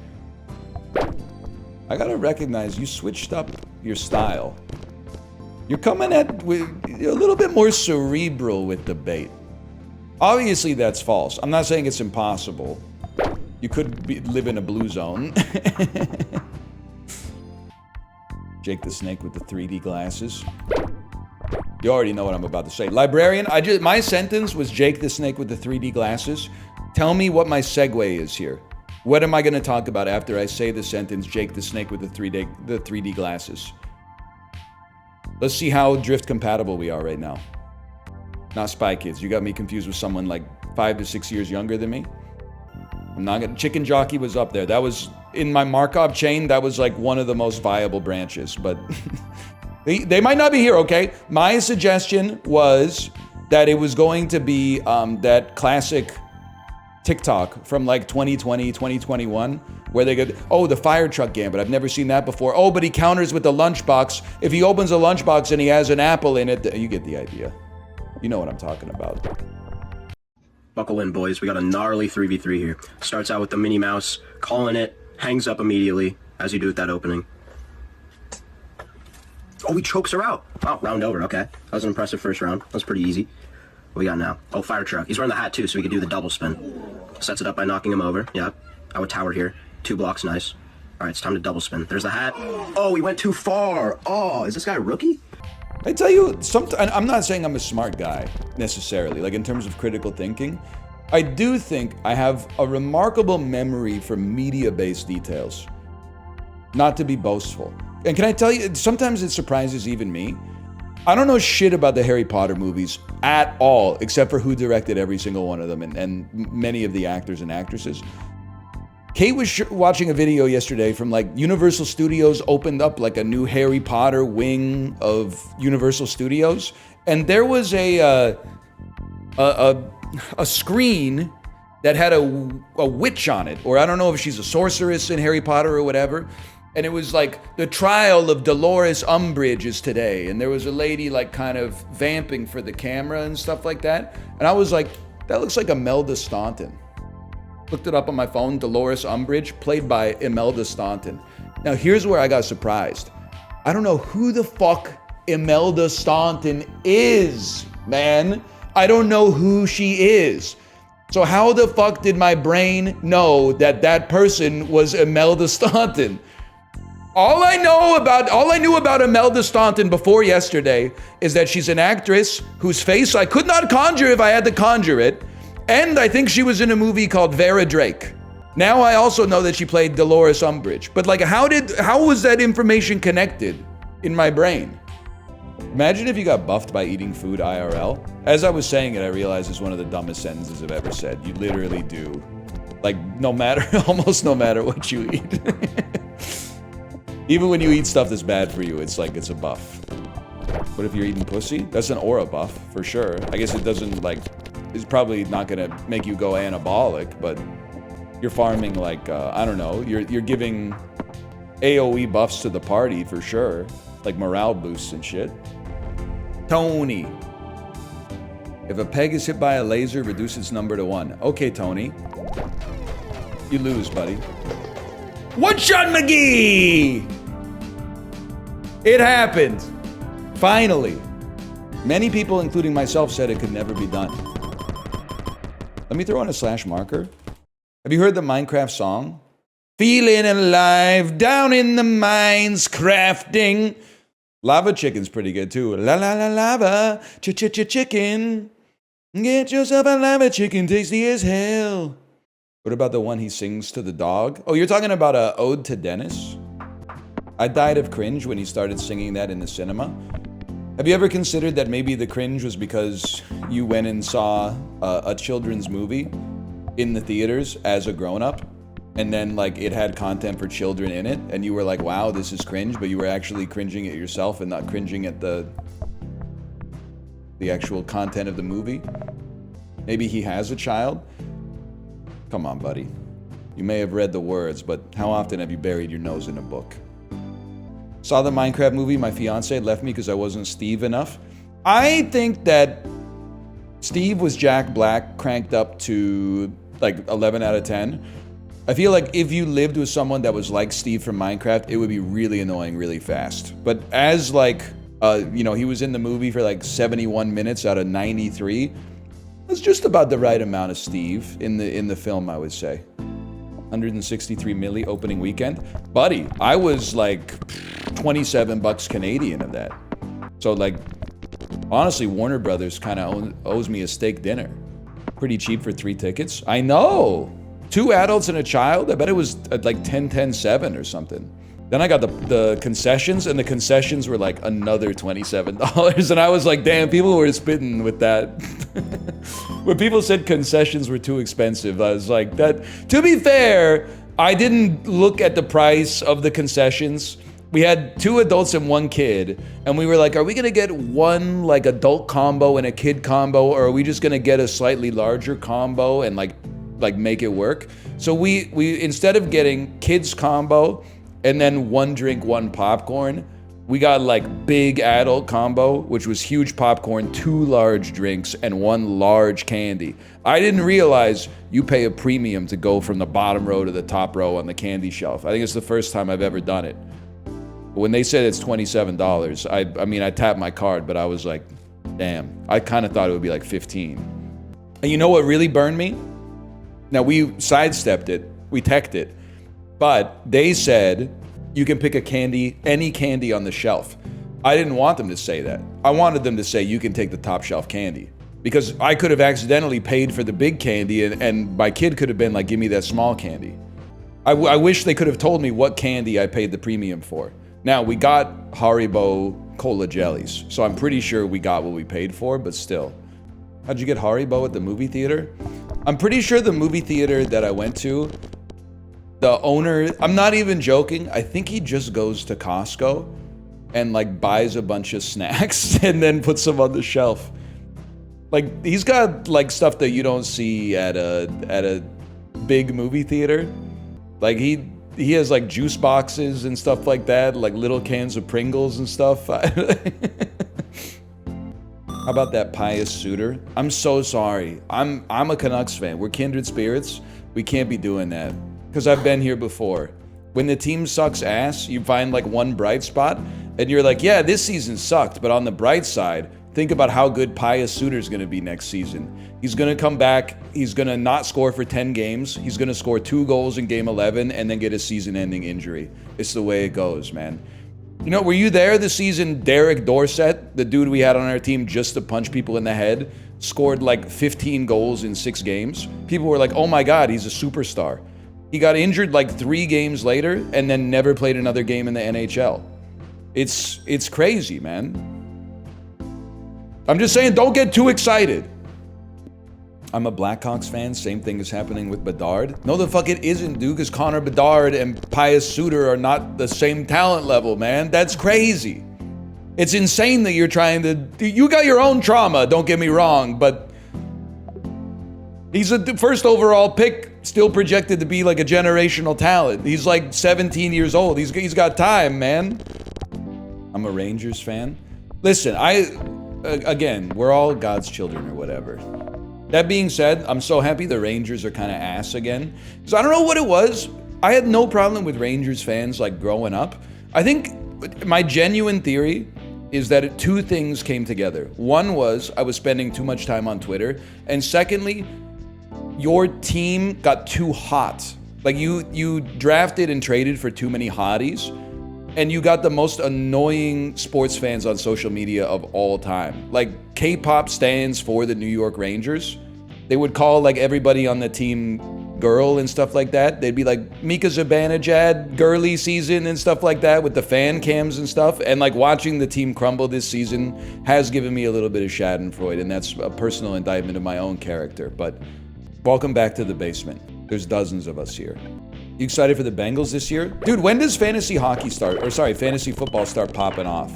I gotta recognize you switched up your style. You're coming at with a little bit more cerebral with debate. Obviously, that's false. I'm not saying it's impossible. You could live in a blue zone. Jake the Snake with the 3D glasses. You already know what I'm about to say. Librarian, my sentence was Jake the Snake with the 3D glasses. Tell me what my segue is here. What am I going to talk about after I say the sentence Jake the Snake with the 3D glasses? Let's see how drift compatible we are right now. Not Spy Kids. You got me confused with someone like 5 to 6 years younger than me. I'm not gonna. Chicken Jockey was up there. That was in my Markov chain. That was like one of the most viable branches, but they might not be here. Okay, my suggestion was that it was going to be that classic TikTok from like 2020, 2021, where they go, oh, the fire truck gambit. I've never seen that before. Oh, but he counters with the lunchbox. If he opens a lunchbox and he has an apple in it, you get the idea. You know what I'm talking about. Buckle in, boys. We got a gnarly 3v3 here. Starts out with the Minnie Mouse, calling it, hangs up immediately, as you do with that opening. Oh, he chokes her out. Oh, round over, okay. That was an impressive first round. That was pretty easy. What we got now? Oh, fire truck. He's wearing the hat, too, so we could do the double spin. Sets it up by knocking him over. Yeah, I would tower here. 2 blocks, nice. All right, it's time to double spin. There's the hat. Oh, he went too far. Oh, is this guy a rookie? I tell you, I'm not saying I'm a smart guy, necessarily, like in terms of critical thinking. I do think I have a remarkable memory for media-based details. Not to be boastful. And can I tell you, sometimes it surprises even me. I don't know shit about the Harry Potter movies at all, except for who directed every single one of them and many of the actors and actresses. Kate was watching a video yesterday from like Universal Studios opened up like a new Harry Potter wing of Universal Studios, and there was a screen that had a witch on it, or I don't know if she's a sorceress in Harry Potter or whatever, and it was like the trial of Dolores Umbridge is today, and there was a lady like kind of vamping for the camera and stuff like that, and I was like, that looks like Imelda Staunton. Looked it up on my phone, Dolores Umbridge, played by Imelda Staunton. Now here's where I got surprised. I don't know who the fuck Imelda Staunton is, man. I don't know who she is. So how the fuck did my brain know that that person was Imelda Staunton? All I knew about Imelda Staunton before yesterday is that she's an actress whose face I could not conjure if I had to conjure it. And I think she was in a movie called Vera Drake. Now I also know that she played Dolores Umbridge. But like, how was that information connected in my brain? Imagine if you got buffed by eating food IRL. As I was saying it, I realized it's one of the dumbest sentences I've ever said. You literally do. Like, almost no matter what you eat. Even when you eat stuff that's bad for you, it's like it's a buff. What if you're eating pussy? That's an aura buff, for sure. I guess it doesn't, like, it's probably not gonna make you go anabolic, but you're farming, like, I don't know, you're giving AoE buffs to the party, for sure. Like morale boosts and shit. Tony. If a peg is hit by a laser, reduce its number to 1. Okay, Tony. You lose, buddy. One shot McGee! It happened. Finally. Many people, including myself, said it could never be done. Let me throw in a slash marker. Have you heard the Minecraft song? Feeling alive down in the mines crafting. Lava Chicken's pretty good too. La la la lava, chicken. Get yourself a lava chicken, tasty as hell. What about the one he sings to the dog? Oh, you're talking about Ode to Dennis? I died of cringe when he started singing that in the cinema. Have you ever considered that maybe the cringe was because you went and saw a children's movie in the theaters as a grown-up, and then like it had content for children in it, and you were like, wow, this is cringe, but you were actually cringing at yourself and not cringing at the actual content of the movie? Maybe he has a child? Come on, buddy. You may have read the words, but how often have you buried your nose in a book? Saw the Minecraft movie, my fiance left me because I wasn't Steve enough. I think that Steve was Jack Black cranked up to like 11 out of 10. I feel like if you lived with someone that was like Steve from Minecraft, it would be really annoying really fast. But as like, you know, he was in the movie for like 71 minutes out of 93. That's just about the right amount of Steve in the film, I would say. 163 milli opening weekend. Buddy, I was like 27 bucks Canadian of that. So like, honestly, Warner Brothers kind of owes me a steak dinner. Pretty cheap for 3 tickets. I know. 2 adults and a child. I bet it was at like 10-7 or something. Then I got the concessions, and the concessions were like another $27. And I was like, damn, people were spitting with that. When people said concessions were too expensive, I was like, that. To be fair, I didn't look at the price of the concessions. We had 2 adults and 1 kid, and we were like, are we gonna get one like adult combo and a kid combo, or are we just gonna get a slightly larger combo and like make it work? So we instead of getting kids combo and then 1 drink, 1 popcorn, we got like big adult combo, which was huge popcorn, 2 large drinks, and 1 large candy. I didn't realize you pay a premium to go from the bottom row to the top row on the candy shelf. I think it's the first time I've ever done it. But when they said it's $27, I mean, I tapped my card, but I was like, damn. I kind of thought it would be like 15. And you know what really burned me? Now, we sidestepped it, we teched it, but they said you can pick a candy, any candy on the shelf. I didn't want them to say that. I wanted them to say you can take the top shelf candy, because I could have accidentally paid for the big candy and my kid could have been like, give me that small candy. I wish they could have told me what candy I paid the premium for. Now, we got Haribo Cola Jellies, so I'm pretty sure we got what we paid for, but still. How'd you get Haribo at the movie theater? I'm pretty sure the movie theater that I went to, the owner, I'm not even joking, I think he just goes to Costco and like buys a bunch of snacks and then puts them on the shelf. Like, he's got like stuff that you don't see at a big movie theater. Like he has like juice boxes and stuff like that, like little cans of Pringles and stuff. How about that pious suitor? I'm so sorry. I'm a Canucks fan. We're kindred spirits. We can't be doing that. Because I've been here before. When the team sucks ass, you find like one bright spot, and you're like, yeah, this season sucked, but on the bright side, think about how good Pius Suter's gonna be next season. He's gonna come back, he's gonna not score for 10 games, he's gonna score 2 goals in game 11, and then get a season-ending injury. It's the way it goes, man. You know, were you there the season Derek Dorsett, the dude we had on our team just to punch people in the head, scored like 15 goals in 6 games? People were like, oh my God, he's a superstar. He got injured like 3 games later and then never played another game in the NHL. It's crazy, man. I'm just saying, don't get too excited. I'm a Blackhawks fan. Same thing is happening with Bedard. No, the fuck it isn't, dude, because Connor Bedard and Pius Suter are not the same talent level, man. That's crazy. It's insane that you're trying to... You got your own trauma, don't get me wrong, but he's a first overall pick, still projected to be like a generational talent. He's like 17 years old. He's got time, man. I'm a Rangers fan. Listen, again, we're all God's children or whatever. That being said, I'm so happy the Rangers are kind of ass again. Because I don't know what it was. I had no problem with Rangers fans like growing up. I think my genuine theory is that two things came together. One was I was spending too much time on Twitter. And secondly, your team got too hot. Like you drafted and traded for too many hotties. And you got the most annoying sports fans on social media of all time. Like K-pop stands for the New York Rangers. They would call like everybody on the team girl and stuff like that. They'd be like Mika Zibanejad, girly season and stuff like that with the fan cams and stuff. And like watching the team crumble this season has given me a little bit of schadenfreude, and that's a personal indictment of my own character. But welcome back to the basement. There's dozens of us here. You excited for the Bengals this year? Dude, when does fantasy football start popping off?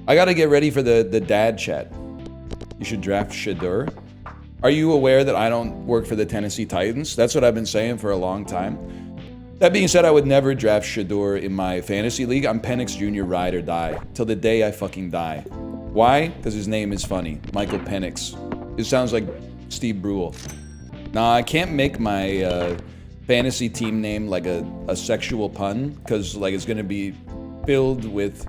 I gotta get ready for the dad chat. You should draft Shedeur. Are you aware that I don't work for the Tennessee Titans? That's what I've been saying for a long time. That being said, I would never draft Shedeur in my fantasy league. I'm Penix Jr. ride or die. Till the day I fucking die. Why? Because his name is funny. Michael Penix. It sounds like Steve Brule. Nah, I can't make my fantasy team name like a sexual pun, because like it's gonna be filled with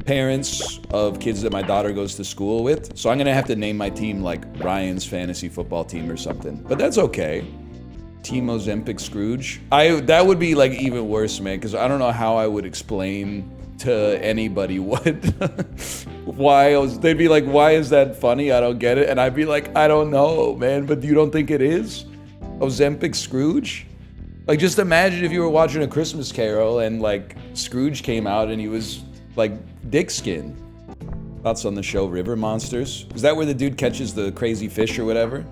parents of kids that my daughter goes to school with. So I'm gonna have to name my team like Ryan's fantasy football team or something. But that's okay. Team Ozempic Scrooge. That would be like even worse, man, because I don't know how I would explain to anybody what they'd be like, why is that funny? I don't get it. And I'd be like, I don't know, man, but you don't think it is? Ozempic Scrooge? Like, just imagine if you were watching A Christmas Carol and like Scrooge came out and he was like dick skin. Thoughts on the show River Monsters? Is that where the dude catches the crazy fish or whatever?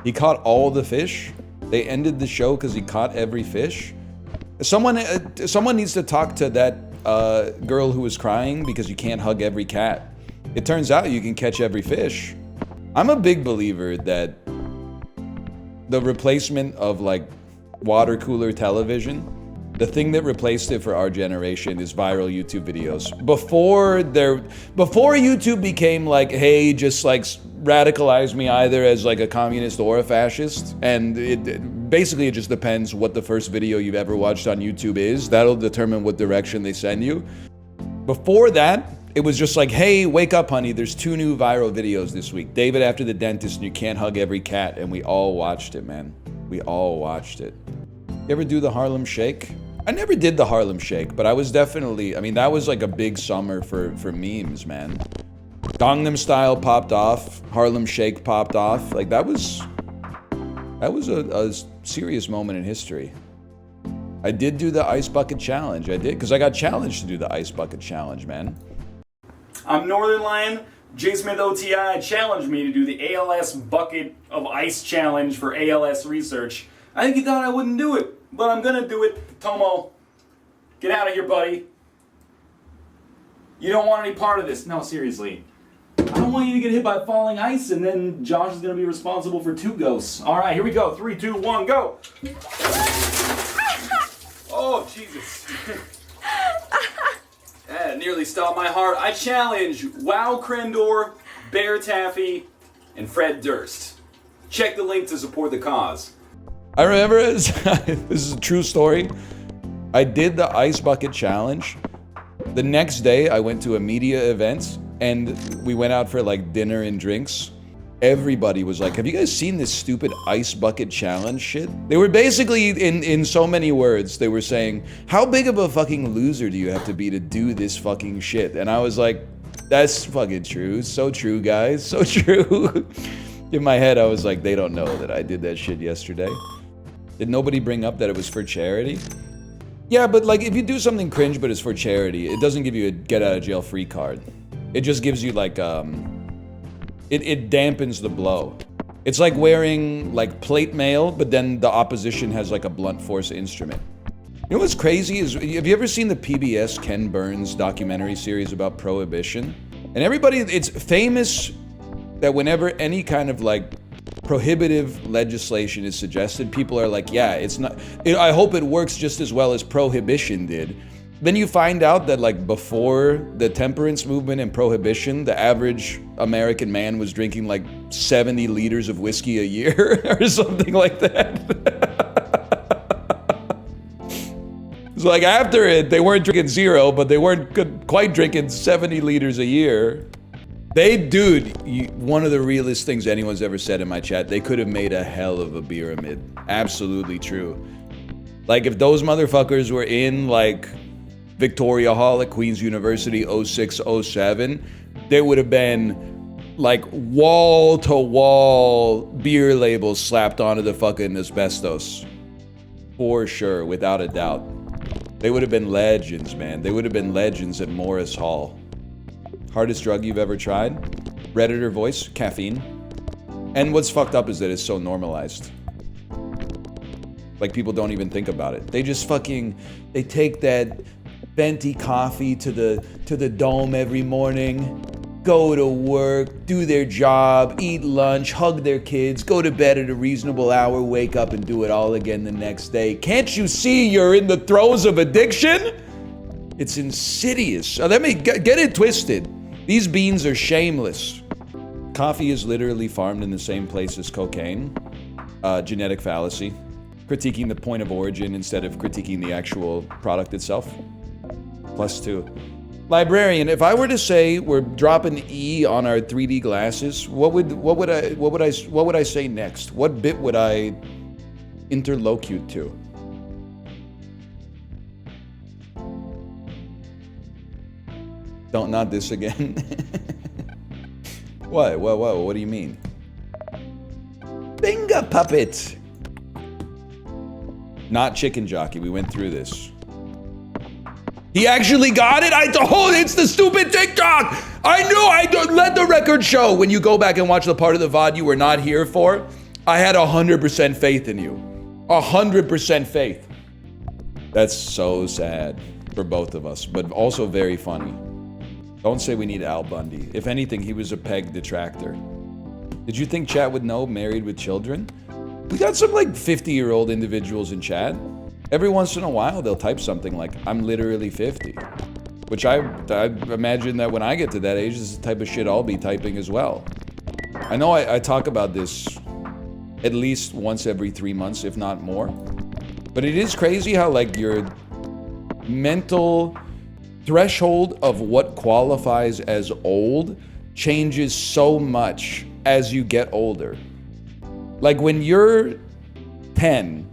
He caught all the fish? They ended the show because he caught every fish? Someone needs to talk to that girl who was crying because you can't hug every cat. It turns out you can catch every fish. I'm a big believer that the replacement of like water cooler television, the thing that replaced it for our generation is viral YouTube videos. Before YouTube became like, hey, just like radicalize me either as like a communist or a fascist, and it basically just depends what the first video you've ever watched on YouTube is. That'll determine what direction they send you. Before that, it was just like, hey, wake up, honey, there's 2 new viral videos this week. David after the dentist and you can't hug every cat, and we all watched it, man. We all watched it. You ever do the Harlem Shake? I never did the Harlem Shake, but I was definitely, I mean, that was like a big summer for memes, man. Gangnam Style popped off, Harlem Shake popped off. Like that was a serious moment in history. I did do the Ice Bucket Challenge. I did, because I got challenged to do the Ice Bucket Challenge, man. I'm Northern Lion. J. Smith OTI challenged me to do the ALS Bucket of Ice Challenge for ALS research. I think he thought I wouldn't do it, but I'm gonna do it. Tomo, get out of here, buddy. You don't want any part of this. No, seriously. I don't want you to get hit by falling ice, and then Josh is gonna be responsible for 2 ghosts. All right, here we go. 3, 2, 1, go. Oh, Jesus. That nearly stopped my heart. I challenge Wow Crendor, Bear Taffy, and Fred Durst. Check the link to support the cause. I remember this is a true story. I did the Ice Bucket Challenge. The next day, I went to a media event, and we went out for like dinner and drinks. Everybody was like, have you guys seen this stupid Ice Bucket Challenge shit? They were basically, in so many words, they were saying, how big of a fucking loser do you have to be to do this fucking shit? And I was like, that's fucking true. So true, guys. So true. In my head, I was like, they don't know that I did that shit yesterday. Did nobody bring up that it was for charity? Yeah, but like, if you do something cringe but it's for charity, it doesn't give you a get-out-of-jail-free card. It just gives you like, it dampens the blow. It's like wearing like plate mail, but then the opposition has like a blunt force instrument. You know what's crazy is, have you ever seen the PBS Ken Burns documentary series about prohibition? And everybody, it's famous that whenever any kind of like prohibitive legislation is suggested, people are like, yeah, it's not, I hope it works just as well as prohibition did. Then you find out that like before the temperance movement and prohibition, the average American man was drinking like 70 liters of whiskey a year or something like that. It's like after it, they weren't drinking 0, but they weren't quite drinking 70 liters a year. One of the realest things anyone's ever said in my chat, they could have made a hell of a pyramid. Absolutely true. Like if those motherfuckers were in like Victoria Hall at Queen's University 06, 07, there would have been like wall-to-wall beer labels slapped onto the fucking asbestos. For sure, without a doubt. They would have been legends, man. They would have been legends at Morris Hall. Hardest drug you've ever tried? Redditor voice, caffeine. And what's fucked up is that it's so normalized. Like people don't even think about it. They just they take that venti coffee to the dome every morning, go to work, do their job, eat lunch, hug their kids, go to bed at a reasonable hour, wake up and do it all again the next day. Can't you see you're in the throes of addiction? It's insidious. Let me get it twisted. These beans are shameless. Coffee is literally farmed in the same place as cocaine. Genetic fallacy. Critiquing the point of origin instead of critiquing the actual product itself. +2. Librarian, if I were to say we're dropping E on our 3D glasses, what would I say next? What bit would I interlocute to? Not this again. What do you mean? Finger puppet. Not chicken jockey. We went through this. He actually got it? It's the stupid TikTok! I knew let the record show. When you go back and watch the part of the VOD you were not here for, I had 100% faith in you. 100% faith. That's so sad for both of us, but also very funny. Don't say we need Al Bundy. If anything, he was a peg detractor. Did you think chat would know Married with Children? We got some like 50-year-old individuals in chat. Every once in a while, they'll type something like, I'm literally 50. Which I imagine that when I get to that age, this is the type of shit I'll be typing as well. I know I talk about this at least once every 3 months, if not more. But it is crazy how like your mental threshold of what qualifies as old changes so much as you get older. Like when you're 10,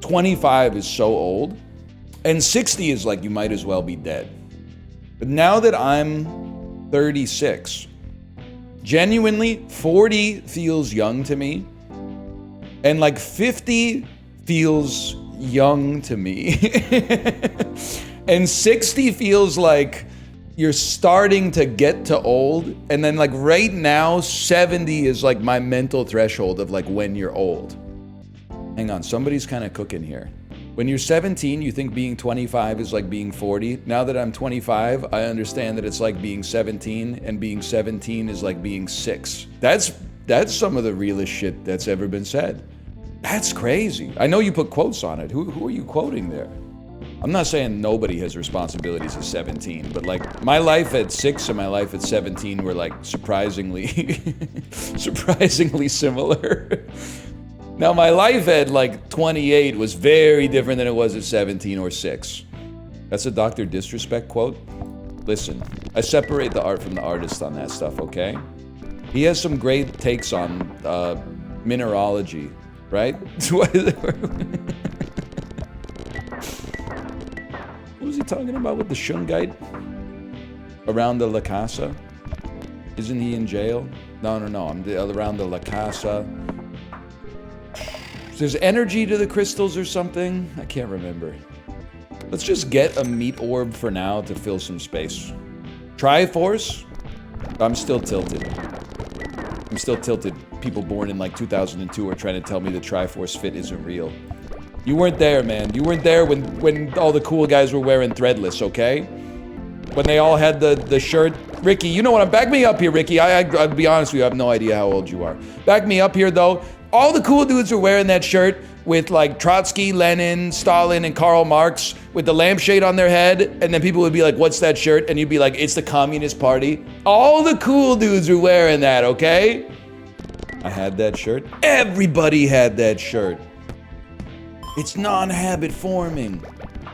25 is so old, and 60 is like you might as well be dead. But now that I'm 36, genuinely 40 feels young to me, and like 50 feels young to me. And 60 feels like you're starting to get to old, and then like right now 70 is like my mental threshold of like when you're old. Hang on, somebody's kind of cooking here. When you're 17, you think being 25 is like being 40. Now that I'm 25, I understand that it's like being 17, and being 17 is like being 6. That's some of the realest shit that's ever been said. That's crazy. I know you put quotes on it. Who are you quoting there? I'm not saying nobody has responsibilities at 17, but like my life at 6 and my life at 17 were like surprisingly similar. Now my life at like 28 was very different than it was at 17 or 6. That's a Dr. Disrespect quote. Listen, I separate the art from the artist on that stuff, okay? He has some great takes on mineralogy, right? What was he talking about with the Shungite? Around the La Casa? Isn't he in jail? No. I'm around the La Casa. There's energy to the crystals or something? I can't remember. Let's just get a meat orb for now to fill some space. Triforce? I'm still tilted. People born in like 2002 are trying to tell me the Triforce fit isn't real. You weren't there, man. You weren't there when all the cool guys were wearing threadless, okay? When they all had the shirt. Ricky, you know what? Back me up here, Ricky. I'll be honest with you. I have no idea how old you are. Back me up here, though. All the cool dudes were wearing that shirt with like Trotsky, Lenin, Stalin, and Karl Marx with the lampshade on their head. And then people would be like, what's that shirt? And you'd be like, it's the Communist Party. All the cool dudes were wearing that, okay? I had that shirt. Everybody had that shirt. It's non-habit forming.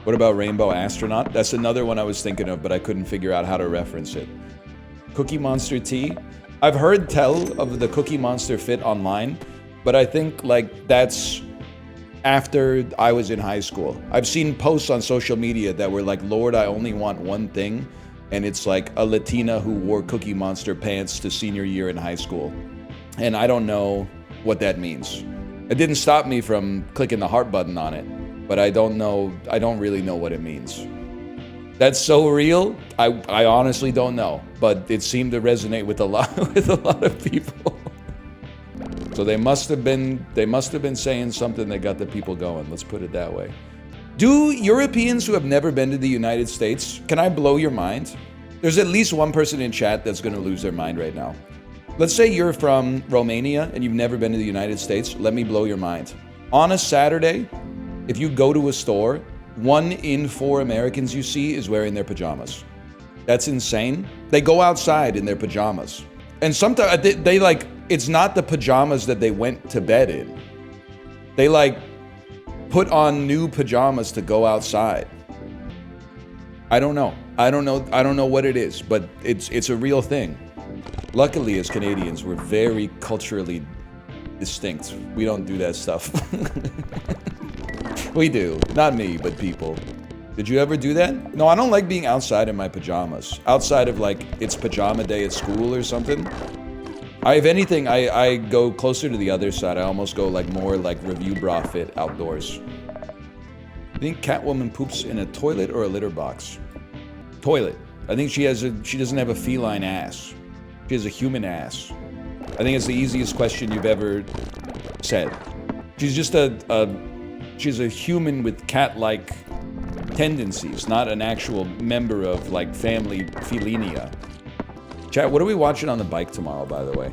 What about Rainbow Astronaut? That's another one I was thinking of, but I couldn't figure out how to reference it. Cookie Monster tea. I've heard tell of the Cookie Monster fit online, but I think like that's after I was in high school. I've seen posts on social media that were like, Lord, I only want one thing. And it's like a Latina who wore Cookie Monster pants to senior year in high school. And I don't know what that means. It didn't stop me from clicking the heart button on it, but I don't really know what it means. That's so real. I honestly don't know, but it seemed to resonate with a lot of people. So they must have been saying something that got the people going. Let's put it that way. Do Europeans who have never been to the United States, can I blow your mind? There's at least one person in chat that's going to lose their mind right now. Let's say you're from Romania and you've never been to the United States. Let me blow your mind. On a Saturday, if you go to a store, 1 in 4 Americans you see is wearing their pajamas. That's insane. They go outside in their pajamas. And sometimes they like, it's not the pajamas that they went to bed in. They like put on new pajamas to go outside. I don't know what it is, but it's a real thing. Luckily, as Canadians, we're very culturally distinct. We don't do that stuff. We do. Not me, but people. Did you ever do that? No, I don't like being outside in my pajamas. Outside of like, it's pajama day at school or something. If anything, I go closer to the other side. I almost go like more like review bra fit outdoors. I think Catwoman poops in a toilet or a litter box. Toilet. I think she doesn't have a feline ass. She has a human ass. I think it's the easiest question you've ever said. She's just she's a human with cat-like tendencies, not an actual member of like family felinia. Chat, what are we watching on the bike tomorrow, by the way?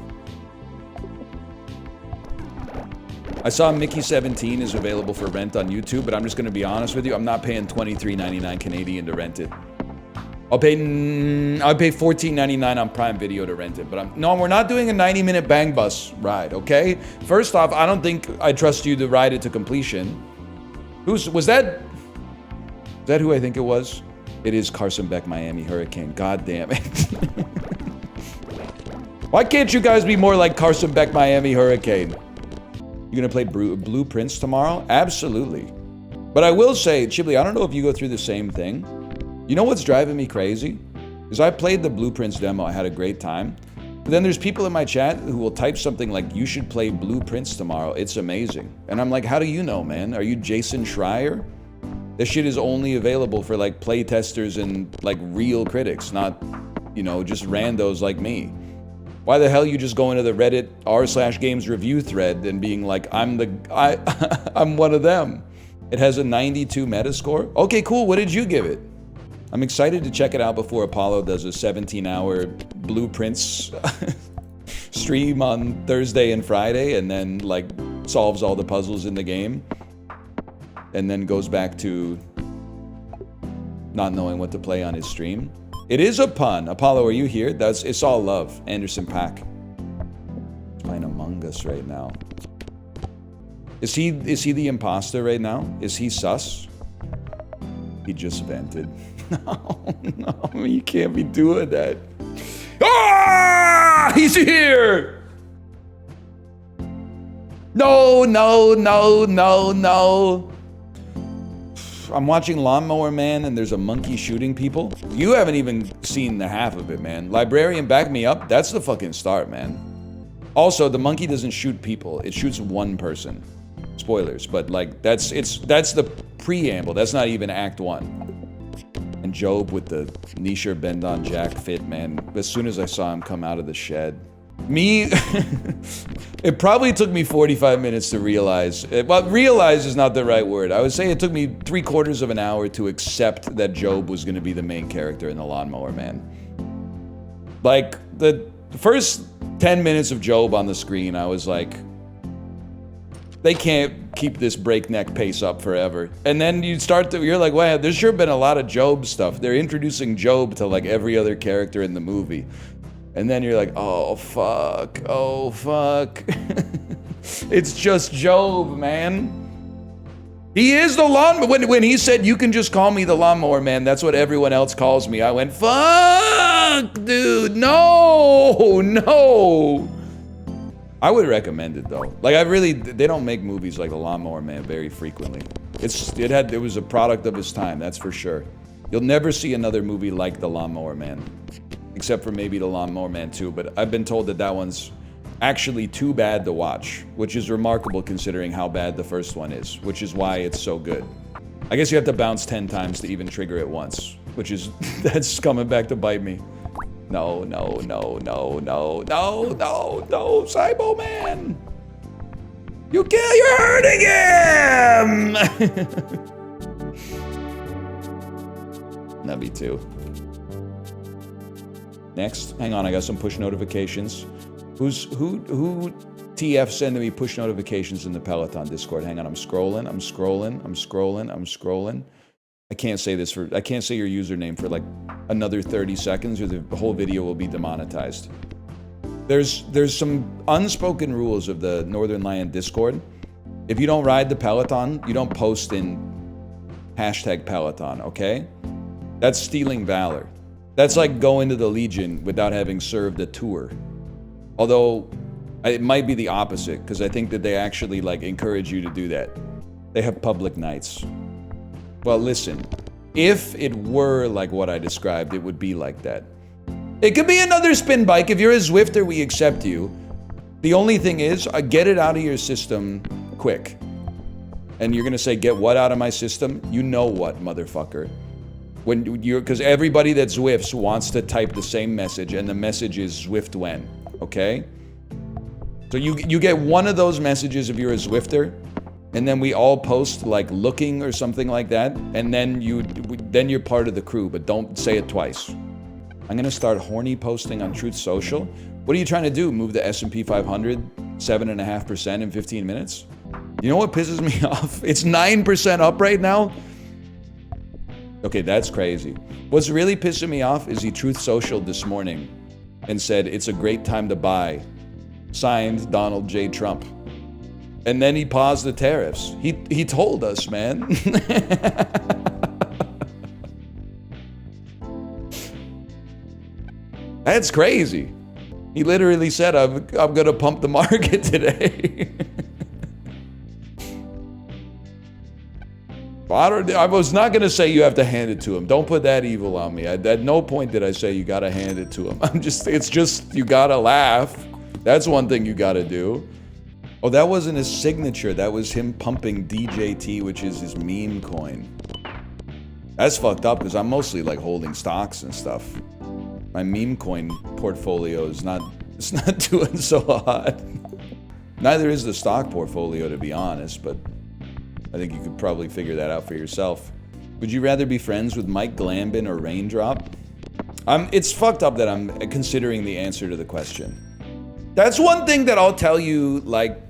I saw Mickey 17 is available for rent on YouTube, but I'm just gonna be honest with you, I'm not paying $23.99 Canadian to rent it. I'll pay $14.99 on Prime Video to rent it, but no, we're not doing a 90-minute bang bus ride, okay? First off, I don't think I trust you to ride it to completion. Was that who I think it was? It is Carsonbeckmiamihurricane. God damn it. Why can't you guys be more like Carsonbeckmiamihurricane? You gonna play Blueprints tomorrow? Absolutely. But I will say, Chibli, I don't know if you go through the same thing. You know what's driving me crazy? Is I played the Blueprints demo, I had a great time. But then there's people in my chat who will type something like, you should play Blueprints tomorrow, it's amazing. And I'm like, how do you know, man? Are you Jason Schreier? This shit is only available for like play testers and like real critics, not, you know, just randos like me. Why the hell you just go into the Reddit r/games review thread and being like, I'm one of them. It has a 92 Metascore. Okay, cool, what did you give it? I'm excited to check it out before Apollo does a 17-hour Blueprints stream on Thursday and Friday, and then like solves all the puzzles in the game, and then goes back to not knowing what to play on his stream. It is a pun. Apollo, are you here? It's all love. Anderson Paak. He's playing Among Us right now. Is he the imposter right now? Is he sus? He just vented. No, you can't be doing that. Ah! He's here! No. I'm watching Lawnmower Man and there's a monkey shooting people. You haven't even seen the half of it, man. Librarian, back me up. That's the fucking start, man. Also, the monkey doesn't shoot people. It shoots one person. Spoilers, but like that's the preamble. That's not even Act 1. And Jobe with the Nisher bend on Jack fit, man. As soon as I saw him come out of the shed, Me, it probably took me 45 minutes to realize. Well, realize is not the right word. I would say it took me 3/4 of an hour to accept that Jobe was going to be the main character in The Lawnmower Man. Like, the first 10 minutes of Jobe on the screen, I was like, they can't keep this breakneck pace up forever. And then you're like, wow, there's sure been a lot of Jobe stuff. They're introducing Jobe to like every other character in the movie. And then you're like, oh fuck, it's just Jobe, man. He is the lawnmower. When he said, you can just call me the Lawnmower Man, that's what everyone else calls me, I went, fuck, dude, no. I would recommend it though. Like they don't make movies like The Lawnmower Man very frequently. It was a product of its time, that's for sure. You'll never see another movie like The Lawnmower Man. Except for maybe The Lawnmower Man 2, but I've been told that one's actually too bad to watch, which is remarkable considering how bad the first one is, which is why it's so good. I guess you have to bounce 10 times to even trigger it once, which is, that's coming back to bite me. No, Cybo Man! You're hurting him! That'd be 2. Next, hang on, I got some push notifications. Who TF sending me push notifications in the Peloton Discord? Hang on, I'm scrolling. I can't say your username for like another 30 seconds or the whole video will be demonetized. There's some unspoken rules of the Northern Lion Discord. If you don't ride the Peloton, you don't post in #Peloton, okay? That's stealing valor. That's like going to the Legion without having served a tour. Although, it might be the opposite, because I think that they actually like encourage you to do that. They have public nights. Well, listen, if it were like what I described, it would be like that. It could be another spin bike. If you're a Zwifter, we accept you. The only thing is, get it out of your system quick. And you're gonna say, get what out of my system? You know what, motherfucker. Because everybody that Zwifts wants to type the same message, and the message is Zwift when, okay? So you get one of those messages if you're a Zwifter, and then we all post like looking or something like that, and then you're part of the crew, but don't say it twice. I'm gonna start horny posting on Truth Social. What are you trying to do? Move the S&P 500 7.5% in 15 minutes? You know what pisses me off? It's 9% up right now. Okay, that's crazy. What's really pissing me off is he Truth Social this morning and said, it's a great time to buy. Signed, Donald J. Trump. And then he paused the tariffs. He told us, man. That's crazy. He literally said, I'm gonna pump the market today. I was not going to say you have to hand it to him. Don't put that evil on me. At no point did I say you got to hand it to him. It's just, you got to laugh. That's one thing you got to do. Oh, that wasn't his signature. That was him pumping DJT, which is his meme coin. That's fucked up because I'm mostly like holding stocks and stuff. My meme coin portfolio is it's not doing so hot. Neither is the stock portfolio, to be honest, but I think you could probably figure that out for yourself. Would you rather be friends with Mike Glambin or Raindrop? It's fucked up that I'm considering the answer to the question. That's one thing that I'll tell you, like,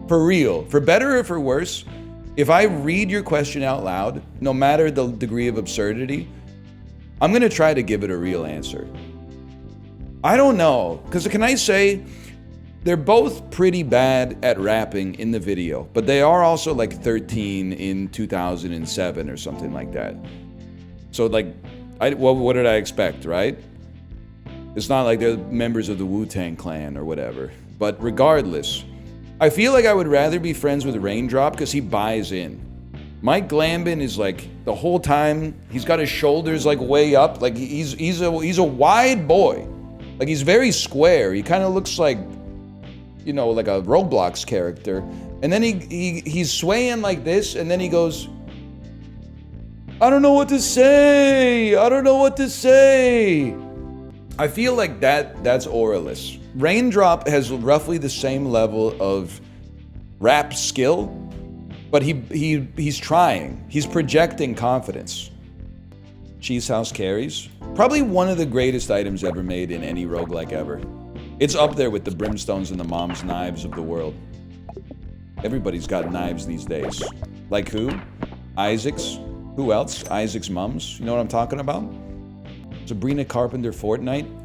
for real, for better or for worse, if I read your question out loud, no matter the degree of absurdity, I'm gonna try to give it a real answer. I don't know, because can I say, they're both pretty bad at rapping in the video, but they are also like 13 in 2007 or something like that. So like, what did I expect, right? It's not like they're members of the Wu-Tang Clan or whatever. But regardless, I feel like I would rather be friends with Raindrop because he buys in. Mike Glambin is like, the whole time, he's got his shoulders like way up. Like he's a wide boy. Like he's very square. He kind of looks like, you know, like a Roblox character. And then he's swaying like this, and then he goes, I don't know what to say. I feel like that's Aurelus. Raindrop has roughly the same level of rap skill, but he's trying. He's projecting confidence. Cheese House Carries. Probably one of the greatest items ever made in any roguelike ever. It's up there with the Brimstones and the Mom's Knives of the world. Everybody's got knives these days. Like who? Isaac's. Who else? Isaac's mums. You know what I'm talking about? Sabrina Carpenter Fortnite.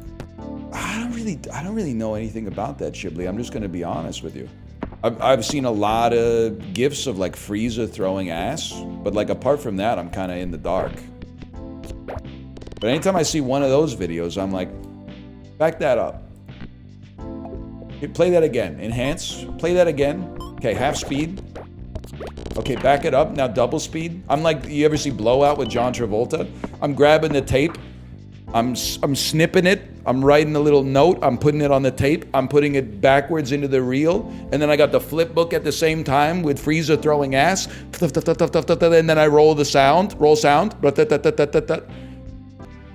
I don't really know anything about that, Shibley. I'm just gonna be honest with you. I've seen a lot of gifs of like Frieza throwing ass, but like apart from that, I'm kind of in the dark. But anytime I see one of those videos, I'm like, back that up. Okay, play that again. Enhance. Play that again. Okay, half speed. Okay, back it up. Now double speed. I'm like, you ever see Blowout with John Travolta? I'm grabbing the tape. I'm snipping it. I'm writing a little note. I'm putting it on the tape. I'm putting it backwards into the reel. And then I got the flip book at the same time with Frieza throwing ass. And then I roll the sound. Roll sound.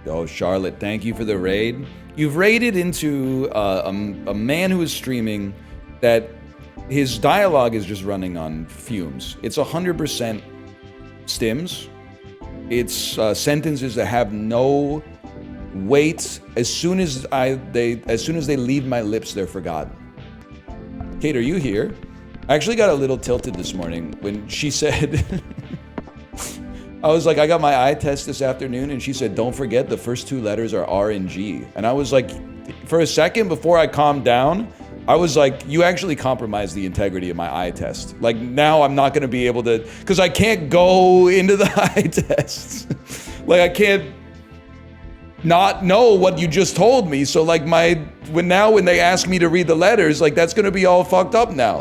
Oh, Charlotte, thank you for the raid. You've raided into a man who is streaming that his dialogue is just running on fumes. It's 100% stims. It's sentences that have no weight. As soon as they leave my lips, they're forgotten. Kate, are you here? I actually got a little tilted this morning when she said, I was like, I got my eye test this afternoon, and she said, don't forget the first two letters are R and G. And I was like, for a second before I calmed down, I was like, you actually compromised the integrity of my eye test. Like now I'm not gonna be able to, because I can't go into the eye tests. Like I can't not know what you just told me. So like when they ask me to read the letters, like that's gonna be all fucked up now.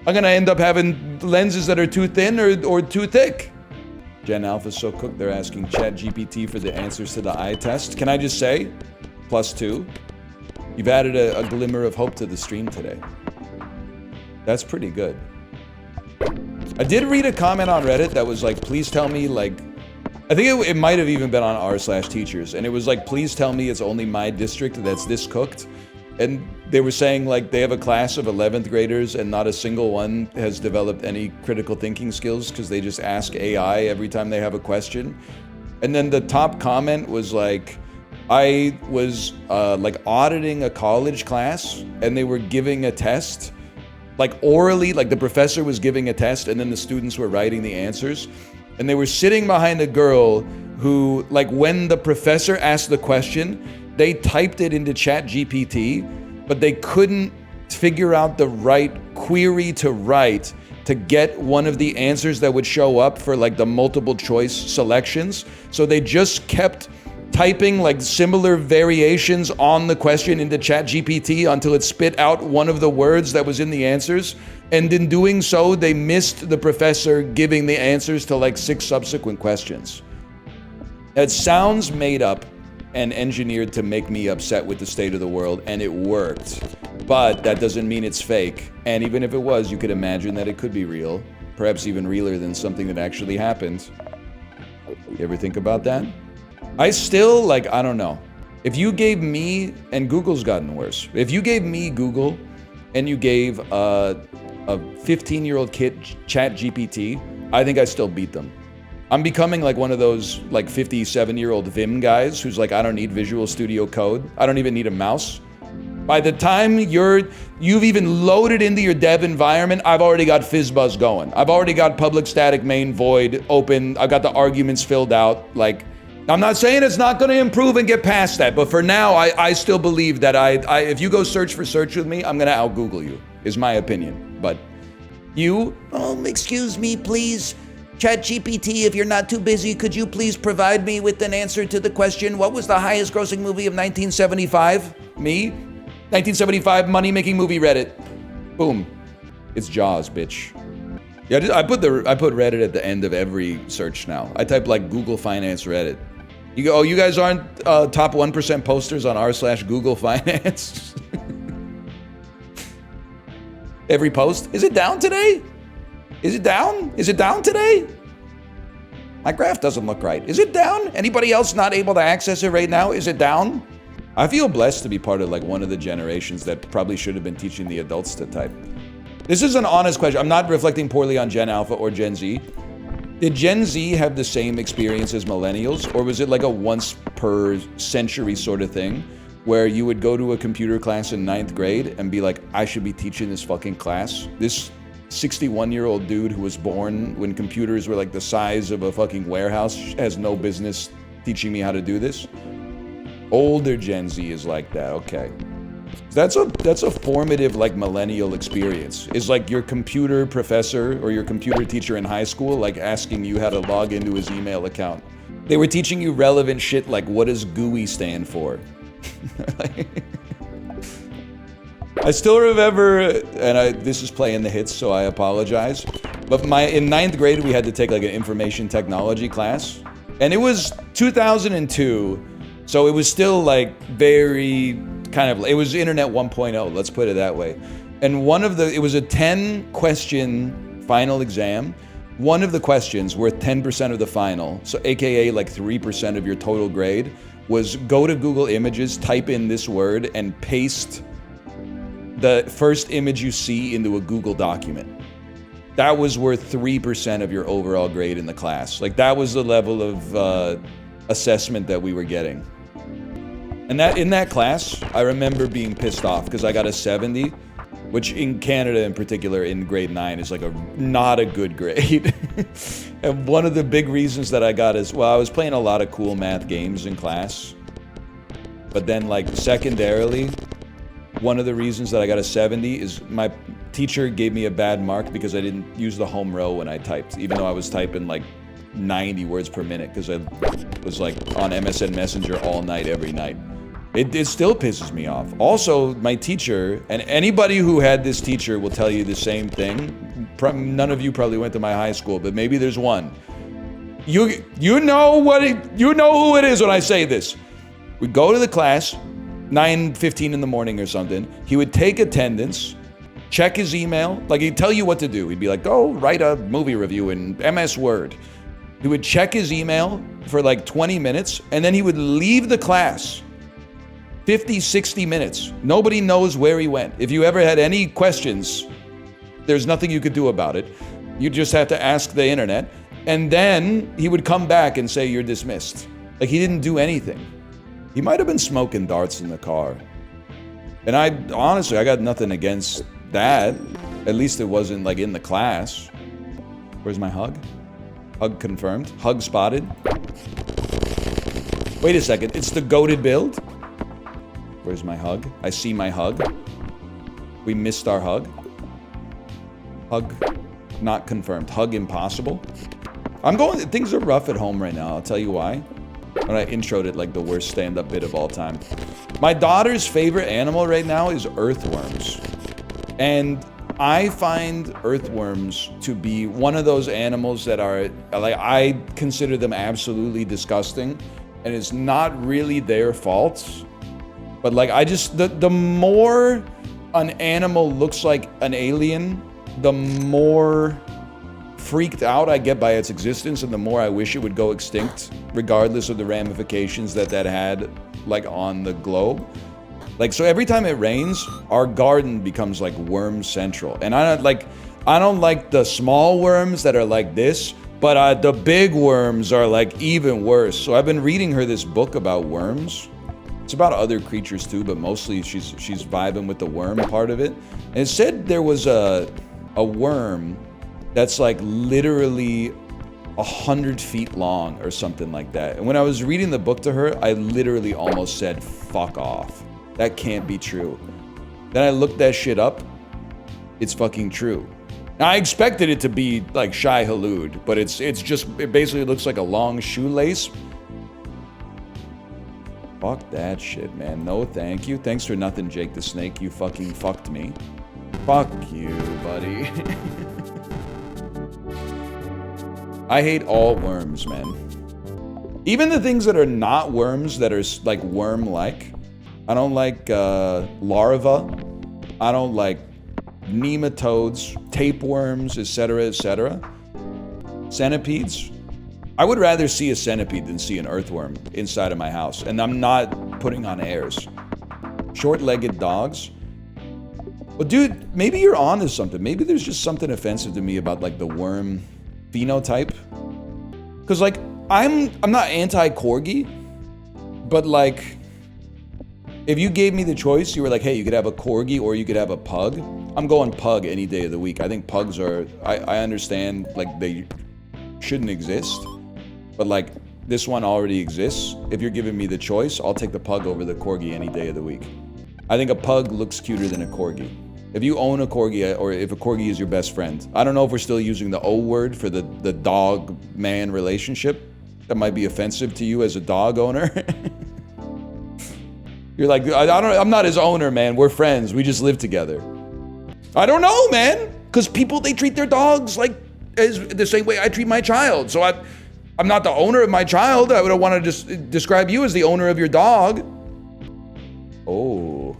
I'm gonna end up having lenses that are too thin or too thick. Gen Alpha's so cooked, they're asking ChatGPT for the answers to the eye test. Can I just say, +2. You've added a glimmer of hope to the stream today. That's pretty good. I did read a comment on Reddit that was like, please tell me, like, I think it might have even been on r/teachers, and it was like, please tell me it's only my district that's this cooked. And they were saying like they have a class of 11th graders and not a single one has developed any critical thinking skills because they just ask AI every time they have a question. And then the top comment was like, I was like auditing a college class and they were giving a test, like orally, like the professor was giving a test and then the students were writing the answers. And they were sitting behind a girl who, like when the professor asked the question, they typed it into ChatGPT, but they couldn't figure out the right query to write to get one of the answers that would show up for like the multiple choice selections. So they just kept typing like similar variations on the question into ChatGPT until it spit out one of the words that was in the answers. And in doing so, they missed the professor giving the answers to like 6 subsequent questions. It sounds made up and engineered to make me upset with the state of the world, and it worked. But that doesn't mean it's fake. And even if it was, you could imagine that it could be real, perhaps even realer than something that actually happened. You ever think about that? I still, like, I don't know. If you gave me, and Google's gotten worse, if you gave me Google and you gave a 15-year-old kid ChatGPT, I think I still beat them. I'm becoming like one of those like 57-year-old Vim guys who's like, I don't need Visual Studio Code. I don't even need a mouse. By the time you've even loaded into your dev environment, I've already got FizzBuzz going. I've already got public static main void open. I've got the arguments filled out. Like, I'm not saying it's not going to improve and get past that, but for now, I still believe that if you go search with me, I'm going to out-Google you, is my opinion. But you, excuse me, please. ChatGPT, if you're not too busy, could you please provide me with an answer to the question, what was the highest grossing movie of 1975? Me? 1975 money-making movie Reddit. Boom. It's Jaws, bitch. Yeah, I put Reddit at the end of every search now. I type like Google Finance Reddit. You go, oh, you guys aren't top 1% posters on r/Google Finance? Every post. Is it down today? Is it down? Is it down today? My graph doesn't look right. Is it down? Anybody else not able to access it right now? Is it down? I feel blessed to be part of like one of the generations that probably should have been teaching the adults to type. This is an honest question. I'm not reflecting poorly on Gen Alpha or Gen Z. Did Gen Z have the same experience as millennials, or was it like a once per century sort of thing where you would go to a computer class in 9th grade and be like, I should be teaching this fucking class? This 61-year-old dude who was born when computers were like the size of a fucking warehouse has no business teaching me how to do this? Older Gen Z is like that, okay. That's a formative like millennial experience. Is like your computer professor or your computer teacher in high school like asking you how to log into his email account. They were teaching you relevant shit like what does GUI stand for? I still remember, and this is playing the hits, so I apologize. But in 9th grade, we had to take like an information technology class, and it was 2002, so it was still like very kind of, it was Internet 1.0, let's put it that way. And it was a 10-question final exam. One of the questions worth 10% of the final, so AKA like 3% of your total grade, was go to Google Images, type in this word, and paste the first image you see into a Google document. That was worth 3% of your overall grade in the class. Like that was the level of assessment that we were getting. And that in that class, I remember being pissed off because I got a 70, which in Canada in particular in grade 9 is like not a good grade. And one of the big reasons that I got is, well, I was playing a lot of cool math games in class. But then like secondarily, one of the reasons that I got a 70 is my teacher gave me a bad mark because I didn't use the home row when I typed, even though I was typing like 90 words per minute because I was like on MSN Messenger all night, every night. It still pisses me off. Also, my teacher, and anybody who had this teacher will tell you the same thing. None of you probably went to my high school, but maybe there's one. You know who it is when I say this. We'd go to the class, 9:15 in the morning or something. He would take attendance, check his email. Like he'd tell you what to do. He'd be like, go write a movie review in MS Word. He would check his email for like 20 minutes, and then he would leave the class. 50, 60 minutes. Nobody knows where he went. If you ever had any questions, there's nothing you could do about it. You just have to ask the internet. And then he would come back and say, you're dismissed. Like he didn't do anything. He might have been smoking darts in the car. And I got nothing against that. At least it wasn't like in the class. Where's my hug? Hug confirmed. Hug spotted. Wait a second. It's the goated build? Where's my hug? I see my hug. We missed our hug. Hug not confirmed. Hug impossible. Things are rough at home right now. I'll tell you why. When I introed it like the worst stand-up bit of all time. My daughter's favorite animal right now is earthworms. And I find earthworms to be one of those animals that are, like, I consider them absolutely disgusting. And it's not really their fault. But like, the more an animal looks like an alien, the more freaked out I get by its existence, and the more I wish it would go extinct, regardless of the ramifications that had, like, on the globe. Like, so every time it rains, our garden becomes like worm central. And I don't like the small worms that are like this, but the big worms are like even worse. So I've been reading her this book about worms. It's about other creatures too, but mostly she's vibing with the worm part of it. And it said there was a worm that's like literally 100 feet long or something like that. And when I was reading the book to her, I literally almost said, fuck off. That can't be true. Then I looked that shit up. It's fucking true. Now, I expected it to be like Shai Hulud, but it basically looks like a long shoelace. Fuck that shit, man. No, thank you. Thanks for nothing, Jake the Snake. You fucking fucked me. Fuck you, buddy. I hate all worms, man. Even the things that are not worms, that are like worm-like. I don't like larvae. I don't like nematodes, tapeworms, etc., etc. Centipedes. I would rather see a centipede than see an earthworm inside of my house. And I'm not putting on airs. Short-legged dogs. Well, dude, maybe you're on to something. Maybe there's just something offensive to me about like the worm phenotype. Cause like I'm not anti-corgi, but like if you gave me the choice, you were like, hey, you could have a corgi or you could have a pug. I'm going pug any day of the week. I think pugs are, I understand like they shouldn't exist, but like this one already exists. If you're giving me the choice, I'll take the pug over the corgi any day of the week. I think a pug looks cuter than a corgi. If you own a corgi, or if a corgi is your best friend, I don't know if we're still using the O word for the dog-man relationship. That might be offensive to you as a dog owner. You're like, I'm not his owner, man. We're friends. We just live together. I don't know, man. Because people, they treat their dogs like as the same way I treat my child. So I'm not the owner of my child. I would want to just describe you as the owner of your dog. Oh.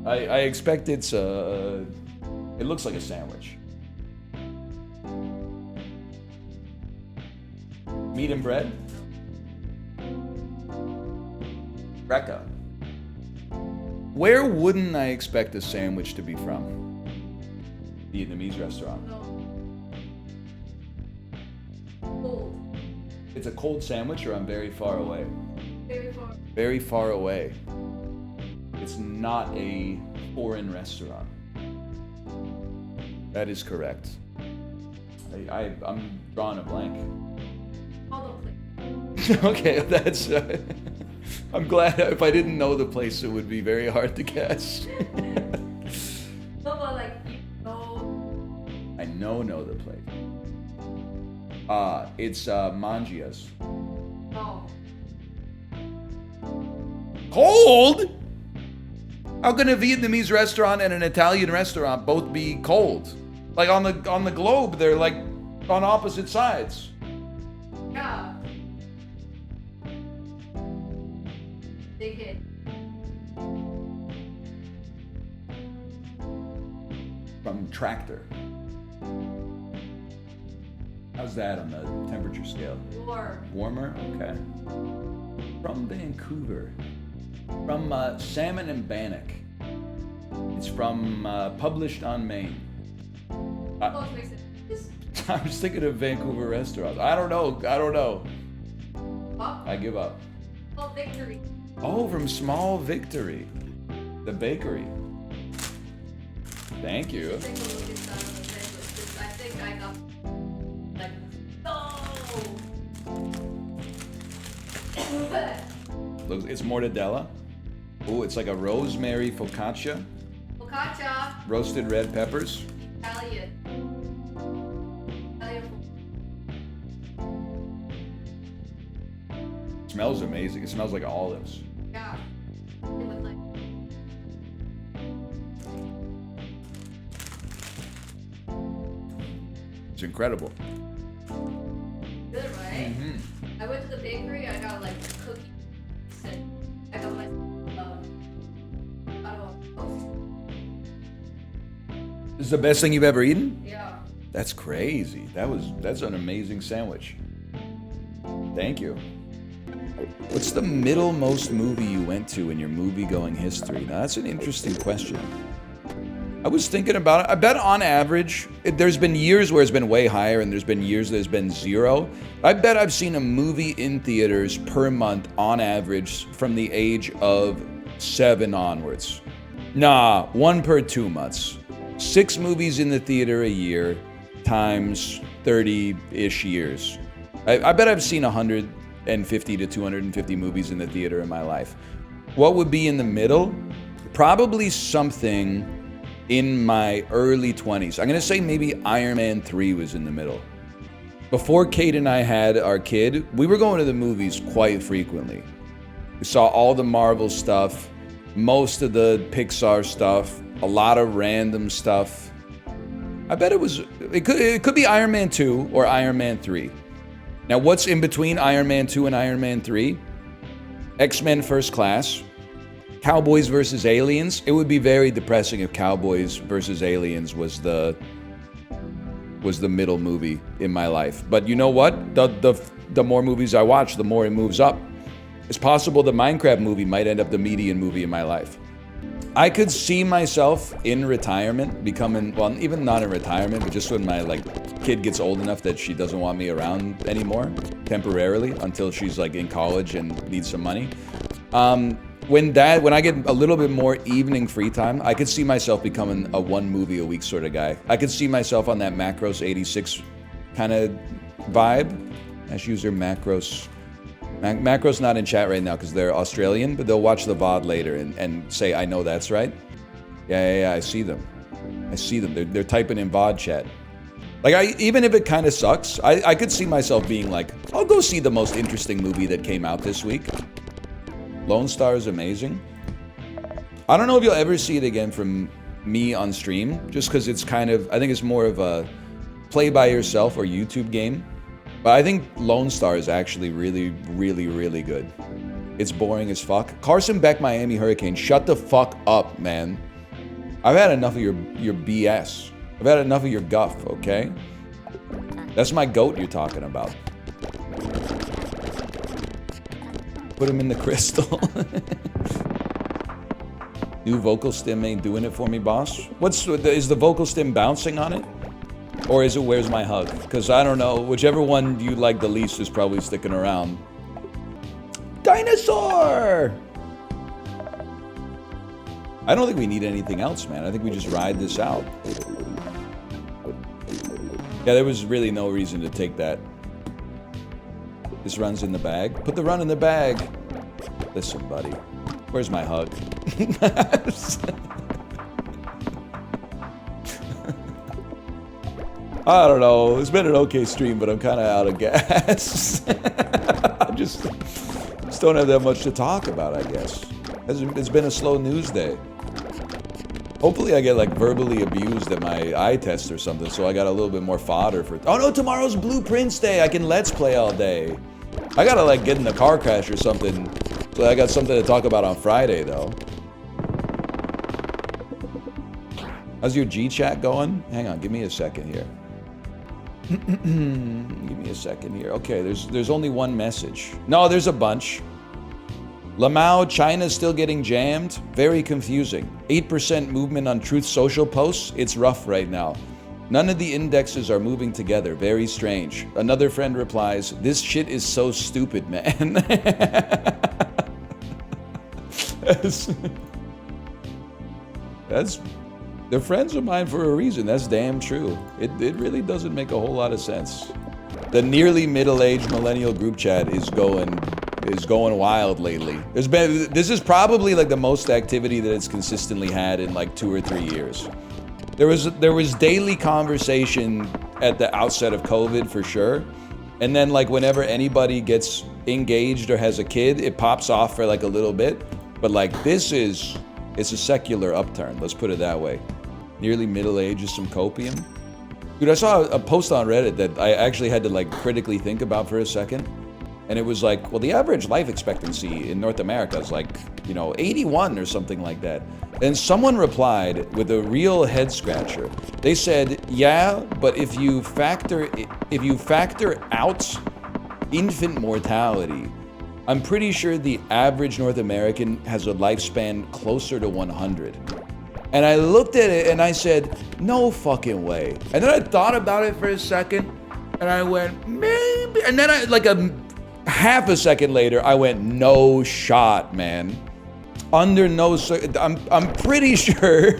I expect it looks like a sandwich. Meat and bread? Brecca. Where wouldn't I expect a sandwich to be from? Vietnamese restaurant. Cold. It's a cold sandwich, or I'm very far away? Very far. Very far away. It's not a foreign restaurant. That is correct. I'm drawing a blank. Hold on, please. Okay, that's... I'm glad. If I didn't know the place, it would be very hard to guess. No, but like, you know. I know the place. It's Mangia's. No. Cold? How can a Vietnamese restaurant and an Italian restaurant both be cold? Like on the globe, they're like on opposite sides. Yeah. Big hit. From Tractor. How's that on the temperature scale? Warm. Warmer? Okay. From Vancouver. From Salmon and Bannock. It's from Published on Maine. Close makes it. I was thinking of Vancouver restaurants. I don't know. Up. I give up. Oh, victory. Oh, from Small Victory. The bakery. Thank you. Take a look at the sandwich. I think I got like Looks, it's mortadella. Oh, it's like a rosemary focaccia. Focaccia. Roasted red peppers. Italian. Smells amazing. It smells like olives. Yeah. With like. It's incredible. Good, right? Mm-hmm. I went to the bakery. I got like cookies. And I got my I don't know. This is the best thing you've ever eaten? Yeah. That's crazy. That's an amazing sandwich. Thank you. What's the middlemost movie you went to in your movie-going history? Now, that's an interesting question. I was thinking about it. I bet on average, there's been years where it's been way higher, and there's been years there's been zero. I bet I've seen a movie in theaters per month on average from the age of 7 onwards. Nah, 1 per 2 months. 6 movies in the theater a year times 30-ish years. I bet I've seen 150 to 250 movies in the theater in my life. What would be in the middle? Probably something in my early 20s. I'm gonna say maybe Iron Man 3 was in the middle. Before Kate and I had our kid, we were going to the movies quite frequently. We saw all the Marvel stuff, most of the Pixar stuff, a lot of random stuff. I bet it could be Iron Man 2 or Iron Man 3. Now, what's in between Iron Man 2 and Iron Man 3? X-Men First Class, Cowboys versus Aliens. It would be very depressing if Cowboys versus Aliens was the was the middle movie in my life. But you know what? The more movies I watch, the more it moves up. It's possible the Minecraft movie might end up the median movie in my life. I could see myself in retirement becoming, well, even not in retirement, but just when my kid gets old enough that she doesn't want me around anymore, temporarily, until she's in college and needs some money. When I get a little bit more evening free time, I could see myself becoming a 1 movie a week sort of guy. I could see myself on that Macros 86 kind of vibe. As user Macros. Macros not in chat right now because they're Australian, but they'll watch the VOD later and say, I know that's right. Yeah, I see them. They're typing in VOD chat. Even if it kind of sucks, I could see myself being I'll go see the most interesting movie that came out this week. Lonestar is amazing. I don't know if you'll ever see it again from me on stream, just because it's I think it's more of a play by yourself or YouTube game. But I think Lonestar is actually really, really, really good. It's boring as fuck. Carsonbeckmiamihurricane, shut the fuck up, man. I've had enough of your BS. I've had enough of your guff, okay? That's my goat you're talking about. Put him in the crystal. New vocal stim ain't doing it for me, boss. Is the vocal stim bouncing on it? Or is it where's my hug? Because I don't know. Whichever one you like the least is probably sticking around. Dinosaur! I don't think we need anything else, man. I think we just ride this out. Yeah, there was really no reason to take that. This run's in the bag. Put the run in the bag. Listen, buddy. Where's my hug? I don't know. It's been an okay stream, but I'm kind of out of gas. I just don't have that much to talk about, I guess. It's been a slow news day. Hopefully I get verbally abused at my eye test or something, so I got a little bit more fodder for... Oh no, tomorrow's Blueprints Day! I can Let's Play all day. I gotta get in a car crash or something, so I got something to talk about on Friday, though. How's your G-chat going? Hang on, give me a second here. Give me a second here. Okay, there's only one message. No, there's a bunch. Lamau, China's still getting jammed. Very confusing. 8% movement on Truth Social posts. It's rough right now. None of the indexes are moving together. Very strange. Another friend replies, this shit is so stupid, man. They're friends of mine for a reason. That's damn true. It really doesn't make a whole lot of sense. The nearly middle-aged millennial group chat is going wild lately. This is probably the most activity that it's consistently had in 2 or 3 years. There was daily conversation at the outset of COVID for sure, and then whenever anybody gets engaged or has a kid, it pops off for a little bit. But it's a secular upturn. Let's put it that way. Nearly middle age is some copium. Dude, I saw a post on Reddit that I actually had to critically think about for a second. And it was well, the average life expectancy in North America is 81 or something like that. And someone replied with a real head scratcher. They said, yeah, but if you factor out infant mortality, I'm pretty sure the average North American has a lifespan closer to 100. And I looked at it and I said, no fucking way. And then I thought about it for a second and I went, maybe. And then half a second later, I went, no shot, man. Under no, I'm pretty sure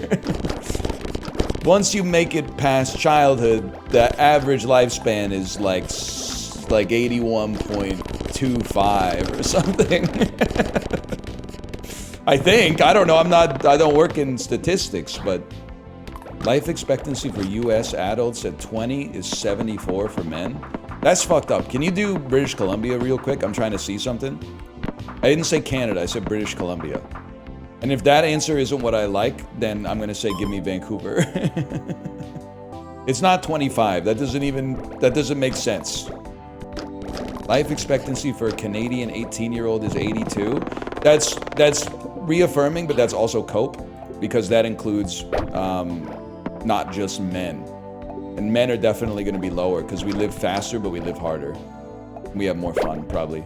once you make it past childhood, the average lifespan is 81.25 or something. I think. I don't know. I don't work in statistics, but life expectancy for US adults at 20 is 74 for men. That's fucked up. Can you do British Columbia real quick? I'm trying to see something. I didn't say Canada, I said British Columbia. And if that answer isn't what I like, then I'm gonna say give me Vancouver. It's not 25. That doesn't make sense. Life expectancy for a Canadian 18-year-old is 82. That's reaffirming, but that's also cope, because that includes not just men. And men are definitely going to be lower because we live faster, but we live harder. We have more fun, probably.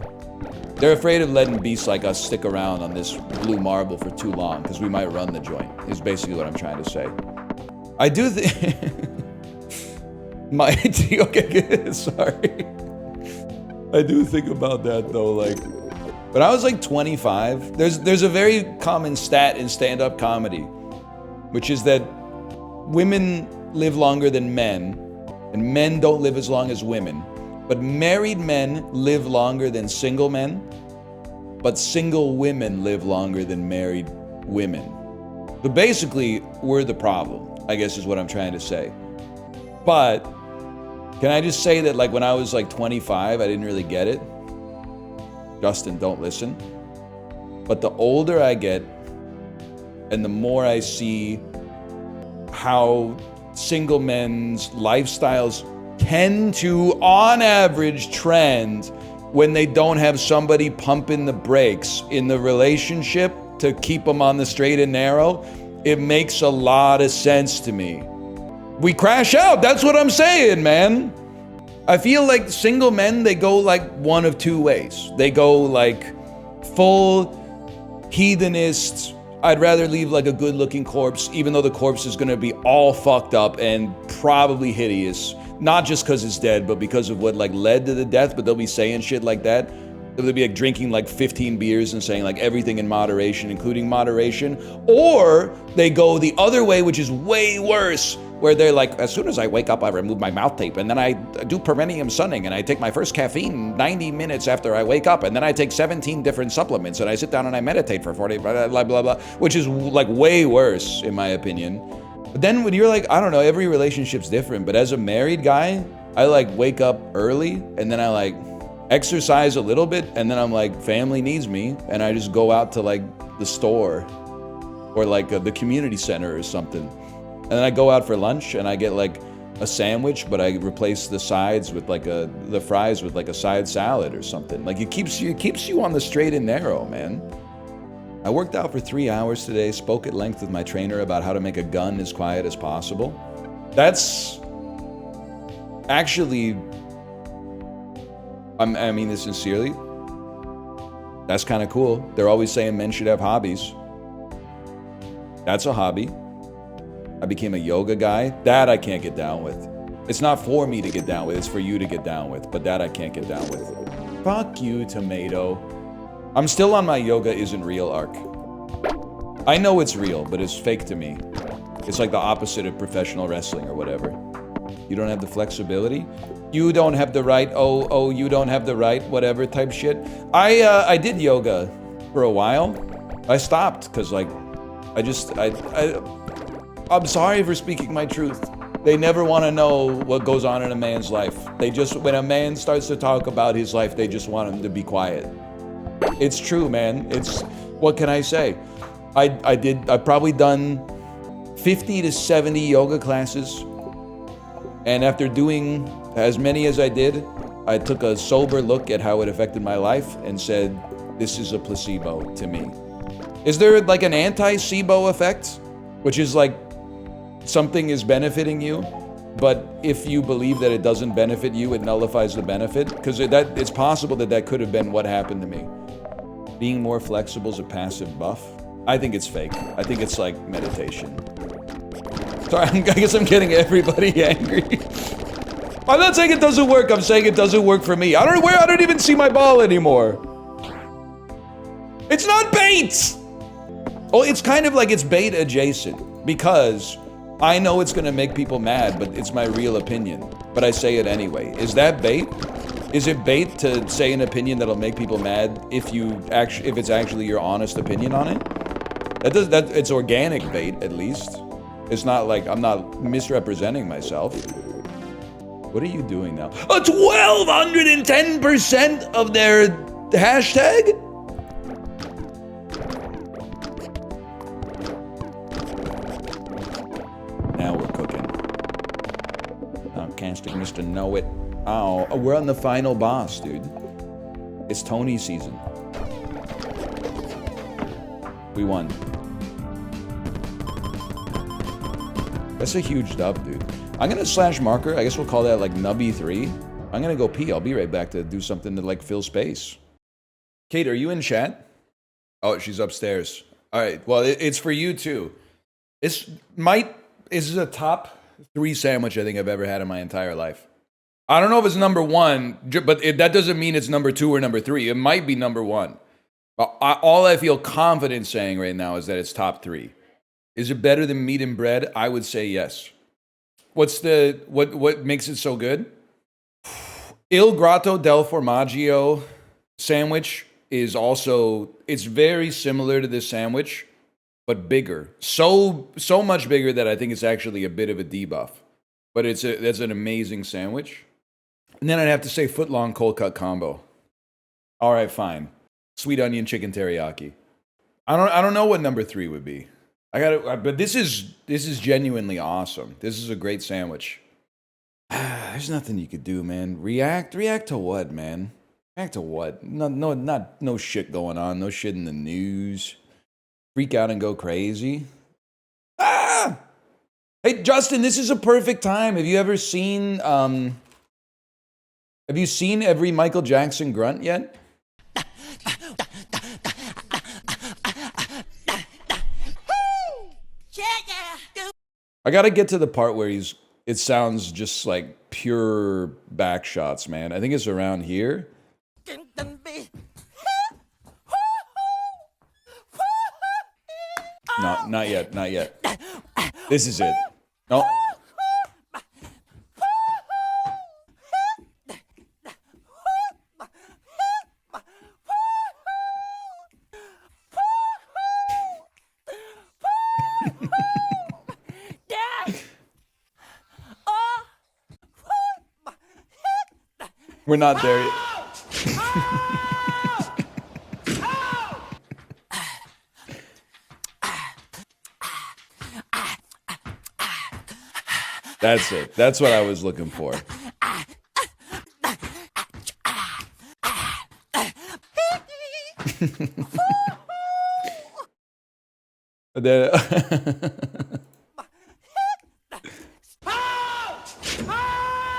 They're afraid of letting beasts like us stick around on this blue marble for too long because we might run the joint, is basically what I'm trying to say. I do think... okay, sorry. I do think about that, though, like... When I was like 25, there's a very common stat in stand-up comedy, which is that women live longer than men, and men don't live as long as women. But married men live longer than single men, but single women live longer than married women. So basically, we're the problem, I guess is what I'm trying to say. But, can I just say that like when I was like 25, I didn't really get it? Justin, don't listen. But the older I get, and the more I see how single men's lifestyles tend to, on average, trend when they don't have somebody pumping the brakes in the relationship to keep them on the straight and narrow, it makes a lot of sense to me. We crash out, that's what I'm saying, man. I feel like single men, they go like one of two ways. They go like full hedonist, I'd rather leave like a good looking corpse, even though the corpse is gonna be all fucked up and probably hideous. Not just because it's dead, but because of what like led to the death, but they'll be saying shit like that. They'll be like drinking like 15 beers and saying like everything in moderation, including moderation. Or they go the other way, which is way worse, where they're like, as soon as I wake up, I remove my mouth tape, and then I do perineum sunning, and I take my first caffeine 90 minutes after I wake up, and then I take 17 different supplements, and I sit down and I meditate for 40, blah, blah, blah, blah, which is like way worse, in my opinion. But then when you're like, I don't know, every relationship's different, but as a married guy, I like wake up early, and then I like exercise a little bit, and then I'm like, family needs me, and I just go out to like the store, or like the community center or something. And then I go out for lunch and I get like a sandwich, but I replace the sides with like the fries with like a side salad or something. Like it keeps you on the straight and narrow, man. I worked out for 3 hours today, spoke at length with my trainer about how to make a gun as quiet as possible. That's actually, I mean this sincerely, that's kind of cool. They're always saying men should have hobbies. That's a hobby. I became a yoga guy. That I can't get down with. It's not for me to get down with, it's for you to get down with, but that I can't get down with. Fuck you, tomato. I'm still on my yoga isn't real arc. I know it's real, but it's fake to me. It's like the opposite of professional wrestling or whatever. You don't have the flexibility. You don't have the right, oh, you don't have the right, whatever type shit. I did yoga for a while. I stopped because like, I'm sorry for speaking my truth. They never want to know what goes on in a man's life. They just, when a man starts to talk about his life, they just want him to be quiet. It's true, man. It's, what can I say? I've probably done 50 to 70 yoga classes. And after doing as many as I did, I took a sober look at how it affected my life and said, this is a placebo to me. Is there like an anti-SIBO effect? Which is like, something is benefiting you, but if you believe that it doesn't benefit you, it nullifies the benefit? Because it's possible that could have been what happened to me. Being more flexible is a passive buff. I think it's fake. I think it's like meditation. Sorry, I guess I'm getting everybody angry. I'm not saying it doesn't work, I'm saying it doesn't work for me. I don't even see my ball anymore. It's not bait! Oh, it's kind of like it's bait adjacent, because I know it's gonna make people mad, but it's my real opinion. But I say it anyway. Is that bait? Is it bait to say an opinion that'll make people mad if it's actually your honest opinion on it? It's organic bait, at least. It's not like I'm not misrepresenting myself. What are you doing now? 1,210% of their hashtag? Now we're cooking. I'm casting Mr. Know It. Oh, we're on the final boss, dude. It's Tony season. We won. That's a huge dub, dude. I'm gonna slash marker. I guess we'll call that like nubby 3. I'm gonna go pee. I'll be right back to do something to like fill space. Kate, are you in chat? Oh, she's upstairs. All right. Well, it's for you too. This is a top 3 sandwich I think I've ever had in my entire life. I don't know if it's number 1, but that doesn't mean it's number 2 or number 3. It might be number 1. All I feel confident saying right now is that it's top 3. Is it better than meat and bread? I would say yes. What makes it so good? Il Grotto del Formaggio sandwich is also, it's very similar to this sandwich, but bigger. So much bigger that I think it's actually a bit of a debuff. But that's an amazing sandwich. And then I'd have to say footlong cold cut combo. All right, fine. Sweet onion chicken teriyaki. I don't know what number 3 would be. But this is genuinely awesome. This is a great sandwich. There's nothing you could do, man. React to what, man? React to what? No shit going on. No shit in the news. Freak out and go crazy. Ah! Hey, Justin, this is a perfect time. Have you ever seen every Michael Jackson grunt yet? I gotta get to the part where it sounds just like pure back shots, man. I think it's around here. No, not yet. This is it. No. We're not there yet. That's it. That's what I was looking for.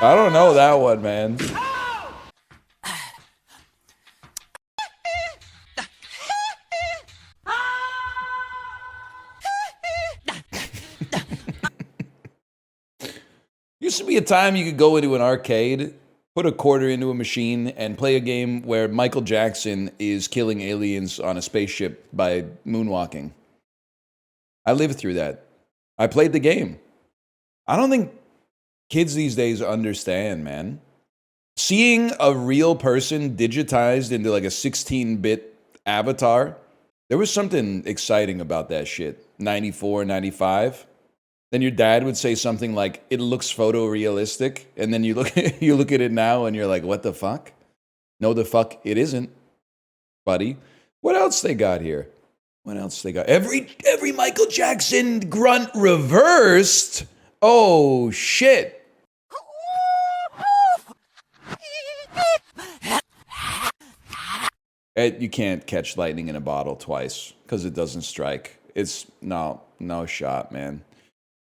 I don't know that one, man. Used to be a time you could go into an arcade, put a quarter into a machine, and play a game where Michael Jackson is killing aliens on a spaceship by moonwalking. I lived through that. I played the game. I don't think kids these days understand, man. Seeing a real person digitized into like a 16-bit avatar, there was something exciting about that shit. 94, 95. Then your dad would say something like, "It looks photorealistic," and then you look at it now and you're like, "What the fuck?" No, the fuck it isn't, buddy. What else they got here? What else they got? Every Michael Jackson grunt reversed. Oh shit. You can't catch lightning in a bottle twice because it doesn't strike. It's no shot, man.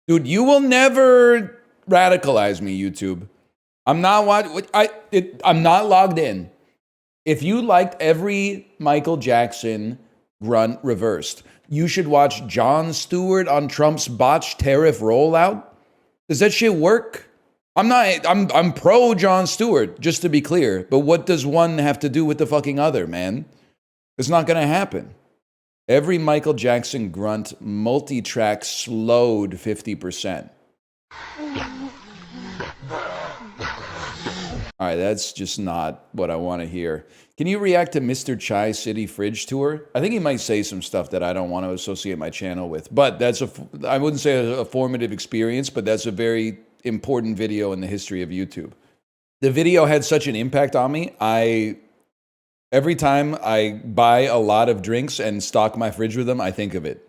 Dude, you will never radicalize me, YouTube. I'm not logged in. If you liked every Michael Jackson grunt reversed, you should watch Jon Stewart on Trump's botched tariff rollout. Does that shit work? I'm pro Jon Stewart, just to be clear. But what does one have to do with the fucking other, man? It's not gonna happen. Every Michael Jackson grunt multi-track slowed 50%. All right, that's just not what I want to hear. Can you react to Mr. Chai City Fridge Tour? I think he might say some stuff that I don't want to associate my channel with. But I wouldn't say a formative experience, but that's a very important video in the history of YouTube. The video had such an impact on me. Every time I buy a lot of drinks and stock my fridge with them, I think of it.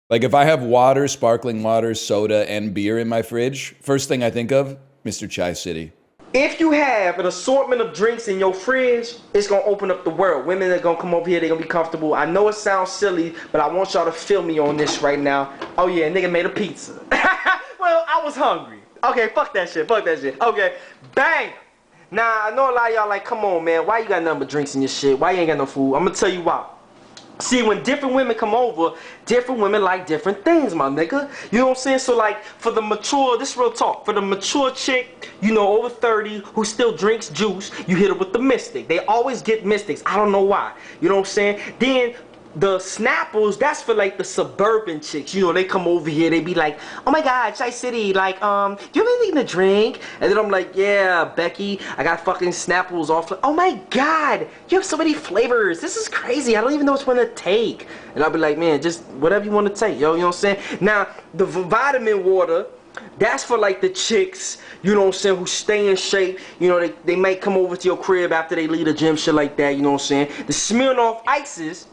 Like if I have water, sparkling water, soda, and beer in my fridge, first thing I think of, Mr. Chai City. If you have an assortment of drinks in your fridge, it's going to open up the world. Women are going to come over here, they're going to be comfortable. I know it sounds silly, but I want y'all to feel me on this right now. Oh yeah, nigga made a pizza. Well, I was hungry. Okay, fuck that shit. Okay, bang. Now, I know a lot of y'all like, come on, man. Why you got nothing but drinks in your shit? Why you ain't got no food? I'm gonna tell you why. See, when different women come over, different women like different things, my nigga. You know what I'm saying? So, like, for the mature, this real talk, for the mature chick, you know, over 30, who still drinks juice, you hit her with the Mystic. They always get Mystics. I don't know why. You know what I'm saying? Then, the Snapples, that's for, like, the suburban chicks. You know, they come over here, they be like, oh my God, Chai City, like, do you have anything to drink? And then I'm like, yeah, Becky, I got fucking Snapples off. Oh my God, you have so many flavors. This is crazy. I don't even know which one to take. And I'll be like, man, just whatever you want to take, yo, you know what I'm saying? Now, the vitamin water, that's for like the chicks, you know what I'm saying, who stay in shape. You know, they might come over to your crib after they leave the gym, shit like that, you know what I'm saying? The Smirnoff Ices,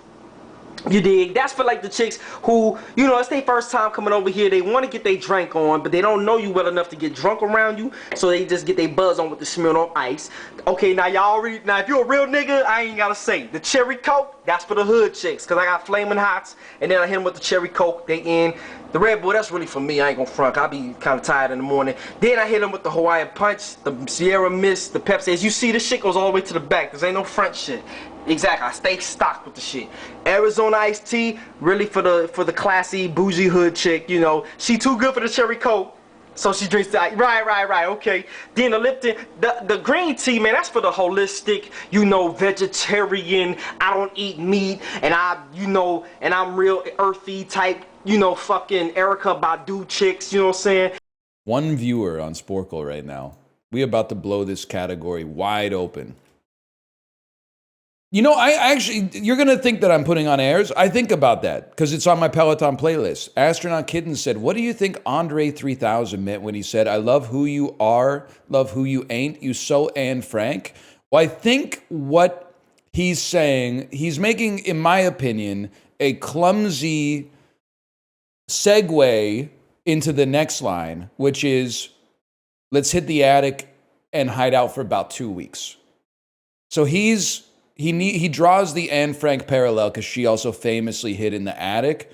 you dig? That's for like the chicks who, you know, it's their first time coming over here. They want to get their drink on, but they don't know you well enough to get drunk around you. So they just get their buzz on with the Smirnoff Ice. Okay, now y'all already, now if you're a real nigga, I ain't gotta say. The Cherry Coke, that's for the hood chicks. Cause I got Flamin' Hots, and then I hit them with the Cherry Coke, they in. The Red Bull, that's really for me, I ain't gonna front. I'll be kind of tired in the morning. Then I hit them with the Hawaiian Punch, the Sierra Mist, the Pepsi. As you see, this shit goes all the way to the back. There ain't no front shit. Exactly, I stay stocked with the shit. Arizona iced tea, really for the classy, bougie hood chick, you know. She too good for the Cherry Coke, so she drinks that. Right, okay. Then the Lipton, the green tea, man, that's for the holistic, you know, vegetarian, I don't eat meat, and and I'm real earthy type, you know, fucking Erica Badu chicks, you know what I'm saying? One viewer on Sporkle right now. We about to blow this category wide open. You know, I actually, you're going to think that I'm putting on airs. I think about that because it's on my Peloton playlist. Astronaut Kitten said, what do you think Andre 3000 meant when he said, I love who you are, love who you ain't, you so Anne Frank? Well, I think what he's saying, he's making, in my opinion, a clumsy segue into the next line, which is, let's hit the attic and hide out for about 2 weeks. So he draws the Anne Frank parallel because she also famously hid in the attic.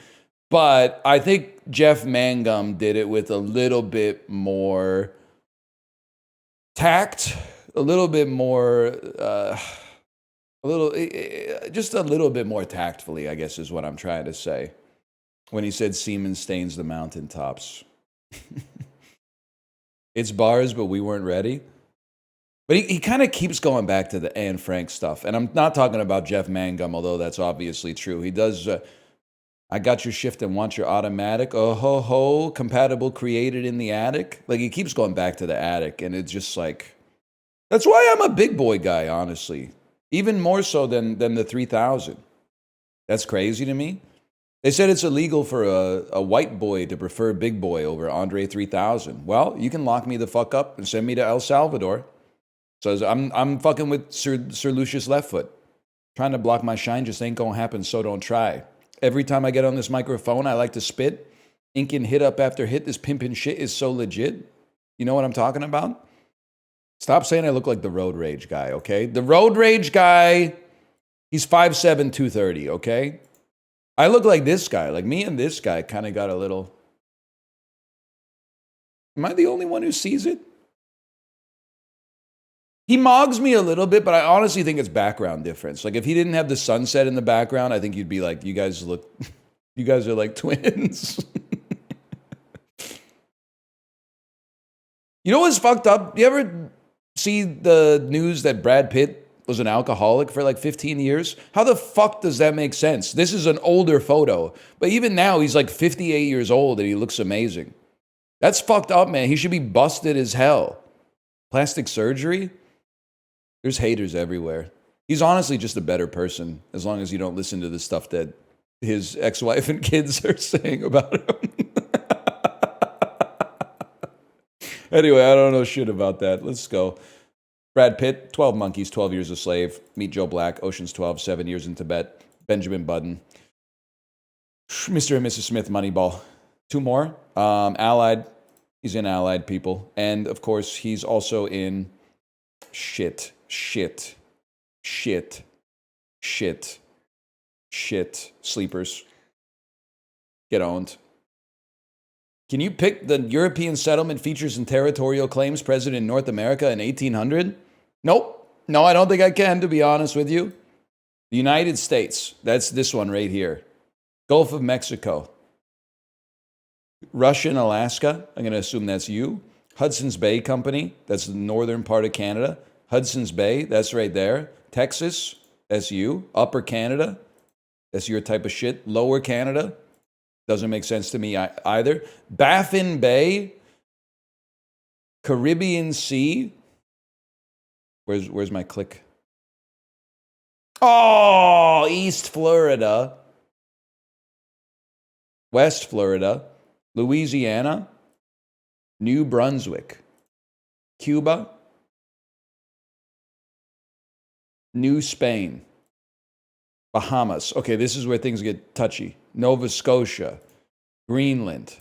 But I think Jeff Mangum did it with a little bit more tact, a little bit more, just a little bit more tactfully, I guess is what I'm trying to say. When he said semen stains the mountaintops. It's bars, but we weren't ready. But he kind of keeps going back to the Anne Frank stuff. And I'm not talking about Jeff Mangum, although that's obviously true. He does, I got your shift and want your automatic. Oh, ho, ho, compatible created in the attic. Like, he keeps going back to the attic. And it's just like, that's why I'm a big boy guy, honestly. Even more so than the 3000. That's crazy to me. They said it's illegal for a white boy to prefer big boy over Andre 3000. Well, you can lock me the fuck up and send me to El Salvador. So I'm fucking with Sir Lucius Leftfoot. Trying to block my shine just ain't gonna happen, so don't try. Every time I get on this microphone, I like to spit. Inking hit up after hit. This pimpin' shit is so legit. You know what I'm talking about? Stop saying I look like the Road Rage guy, okay? The Road Rage guy, he's 5'7", 230, okay? I look like this guy. Like, me and this guy kind of got a little... Am I the only one who sees it? He mogs me a little bit, but I honestly think it's background difference. Like, if he didn't have the sunset in the background, I think you'd be like, you guys are like twins. You know what's fucked up? You ever see the news that Brad Pitt was an alcoholic for like 15 years? How the fuck does that make sense? This is an older photo, but even now he's like 58 years old and he looks amazing. That's fucked up, man. He should be busted as hell. Plastic surgery? There's haters everywhere. He's honestly just a better person, as long as you don't listen to the stuff that his ex-wife and kids are saying about him. Anyway, I don't know shit about that. Let's go. Brad Pitt, 12 Monkeys, 12 Years a Slave. Meet Joe Black, Ocean's 12, 7 Years in Tibet. Benjamin Button. Mr. and Mrs. Smith, Moneyball. 2 more. Allied. He's in Allied People. And, of course, he's also in... Shit. Sleepers. Get owned. Can you pick the European settlement features and territorial claims present in North America in 1800? Nope. No, I don't think I can, to be honest with you. The United States. That's this one right here. Gulf of Mexico. Russia and Alaska. I'm going to assume that's you. Hudson's Bay Company. That's the northern part of Canada. Hudson's Bay. That's right there. Texas. That's you. Upper Canada. That's your type of shit. Lower Canada. Doesn't make sense to me either. Baffin Bay. Caribbean Sea. Where's my click? Oh, East Florida. West Florida. Louisiana. New Brunswick. Cuba. New Spain. Bahamas. Okay, this is where things get touchy. Nova Scotia. Greenland.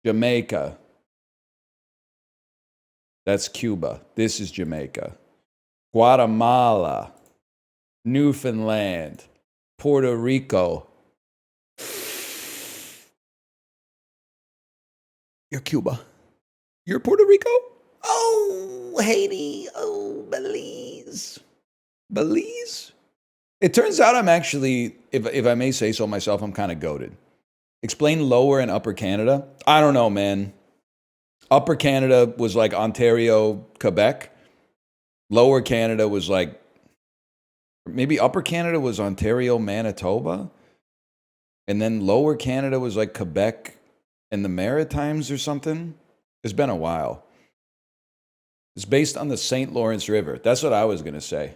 Jamaica. That's Cuba. This is Jamaica. Guatemala. Newfoundland. Puerto Rico. You're Cuba. You're Puerto Rico? Oh, Haiti. Oh, Belize. Belize? It turns out I'm actually, if I may say so myself, I'm kind of goated. Explain Lower and Upper Canada. I don't know, man. Upper Canada was like Ontario, Quebec. Lower Canada was like, maybe Upper Canada was Ontario, Manitoba. And then Lower Canada was like Quebec and the Maritimes or something. It's been a while. It's based on the St. Lawrence River. That's what I was going to say.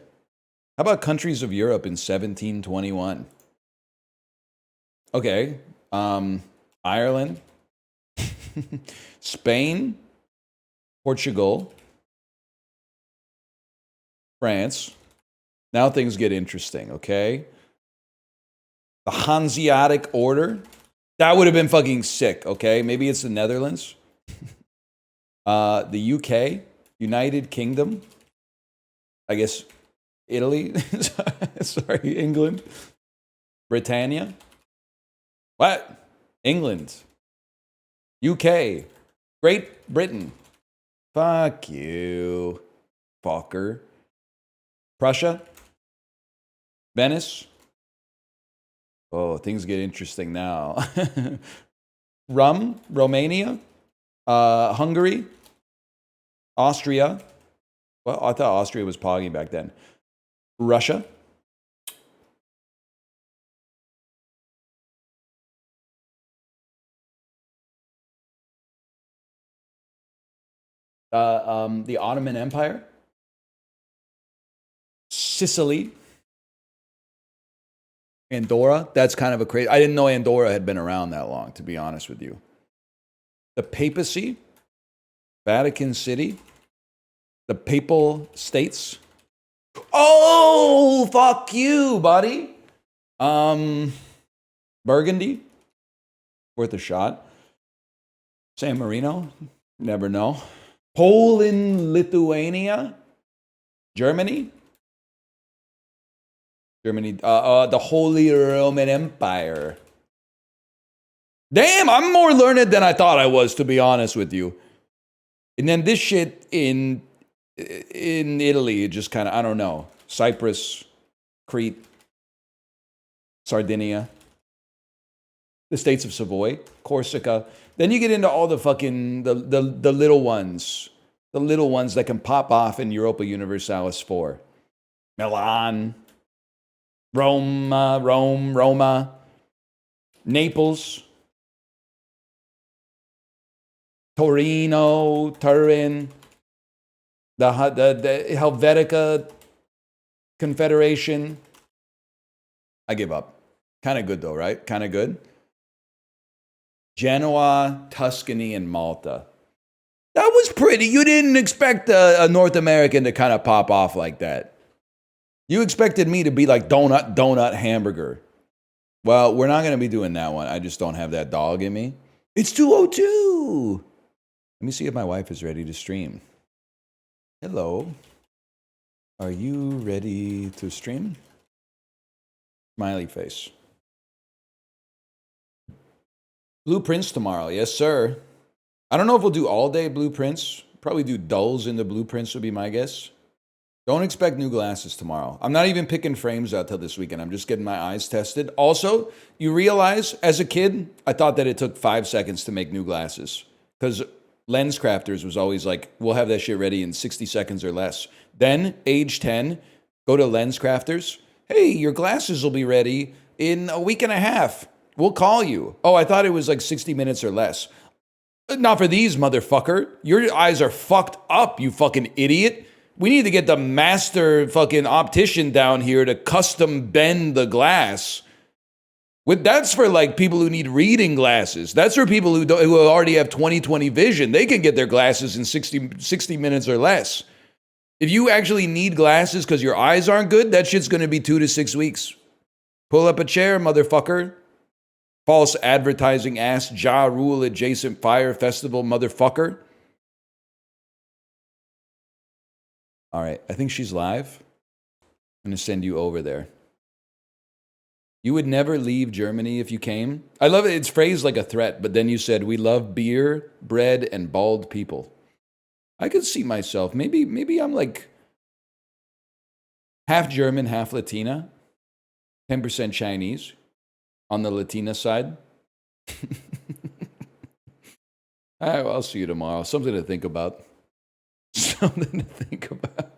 How about countries of Europe in 1721? Okay. Ireland. Spain. Portugal. France. Now things get interesting, okay? The Hanseatic Order. That would have been fucking sick, okay? Maybe it's the Netherlands. The UK. United Kingdom. I guess Italy. Sorry, England. Britannia. What? England. UK. Great Britain. Fuck you, fucker. Prussia. Venice. Oh, things get interesting now. Romania. Hungary. Austria. Well, I thought Austria was poggy back then. Russia. The Ottoman Empire. Sicily. Andorra. That's kind of a crazy. I didn't know Andorra had been around that long, to be honest with you. The papacy. Vatican City. The Papal States. Oh, fuck you, buddy. Burgundy. Worth a shot. San Marino. Never know. Poland, Lithuania. Germany. The Holy Roman Empire. Damn, I'm more learned than I thought I was, to be honest with you. And then this shit in Italy, it just kind of, I don't know. Cyprus, Crete, Sardinia, the states of Savoy, Corsica. Then you get into all the fucking, the little ones. The little ones that can pop off in Europa Universalis 4. Milan, Roma, Naples, Torino, Turin, the Helvetica Confederation. I give up. Kind of good though, right? Kind of good. Genoa, Tuscany, and Malta. That was pretty. You didn't expect a North American to kind of pop off like that. You expected me to be like donut, hamburger. Well, we're not going to be doing that one. I just don't have that dog in me. It's 2:02. Let me see if my wife is ready to stream. Hello. Are you ready to stream? Smiley face. Blueprints tomorrow. Yes, sir. I don't know if we'll do all day blueprints. Probably do dulls in the blueprints would be my guess. Don't expect new glasses tomorrow. I'm not even picking frames out till this weekend. I'm just getting my eyes tested. Also, you realize as a kid, I thought that it took 5 seconds to make new glasses. Because Lens Crafters was always like, we'll have that shit ready in 60 seconds or less. Then, age 10, go to Lens Crafters. Hey, your glasses will be ready in a week and a half. We'll call you. Oh, I thought it was like 60 minutes or less. Not for these, motherfucker. Your eyes are fucked up, you fucking idiot. We need to get the master fucking optician down here to custom bend the glass. That's for like people who need reading glasses. That's for people who already have 20/20 vision. They can get their glasses in 60 minutes or less. If you actually need glasses because your eyes aren't good, that shit's going to be 2 to 6 weeks. Pull up a chair, motherfucker. False advertising ass, Ja Rule adjacent fire festival, motherfucker. All right, I think she's live. I'm going to send you over there. You would never leave Germany if you came. I love it. It's phrased like a threat, but then you said, we love beer, bread, and bald people. I could see myself. Maybe I'm like half German, half Latina. 10% Chinese on the Latina side. All right, well, I'll see you tomorrow. Something to think about. Something to think about.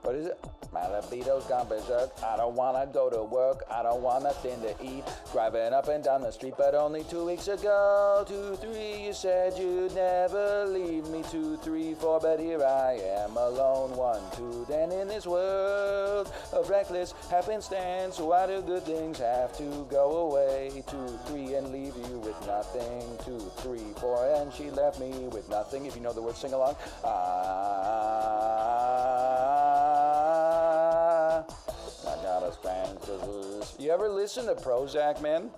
What is it? My libido's gone berserk. I don't wanna go to work. I don't want nothing to eat. Driving up and down the street, but only 2 weeks ago. 2, 3, you said you'd never leave me. 2, 3, 4, but here I am alone. 1, 2, then in this world of reckless happenstance, why do good things have to go away? 2, 3, and leave you with nothing. 2, 3, 4, and she left me with nothing. If you know the words, sing along. I got a spank to lose. You ever listen to Prozac, man?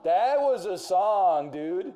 That was a song, dude.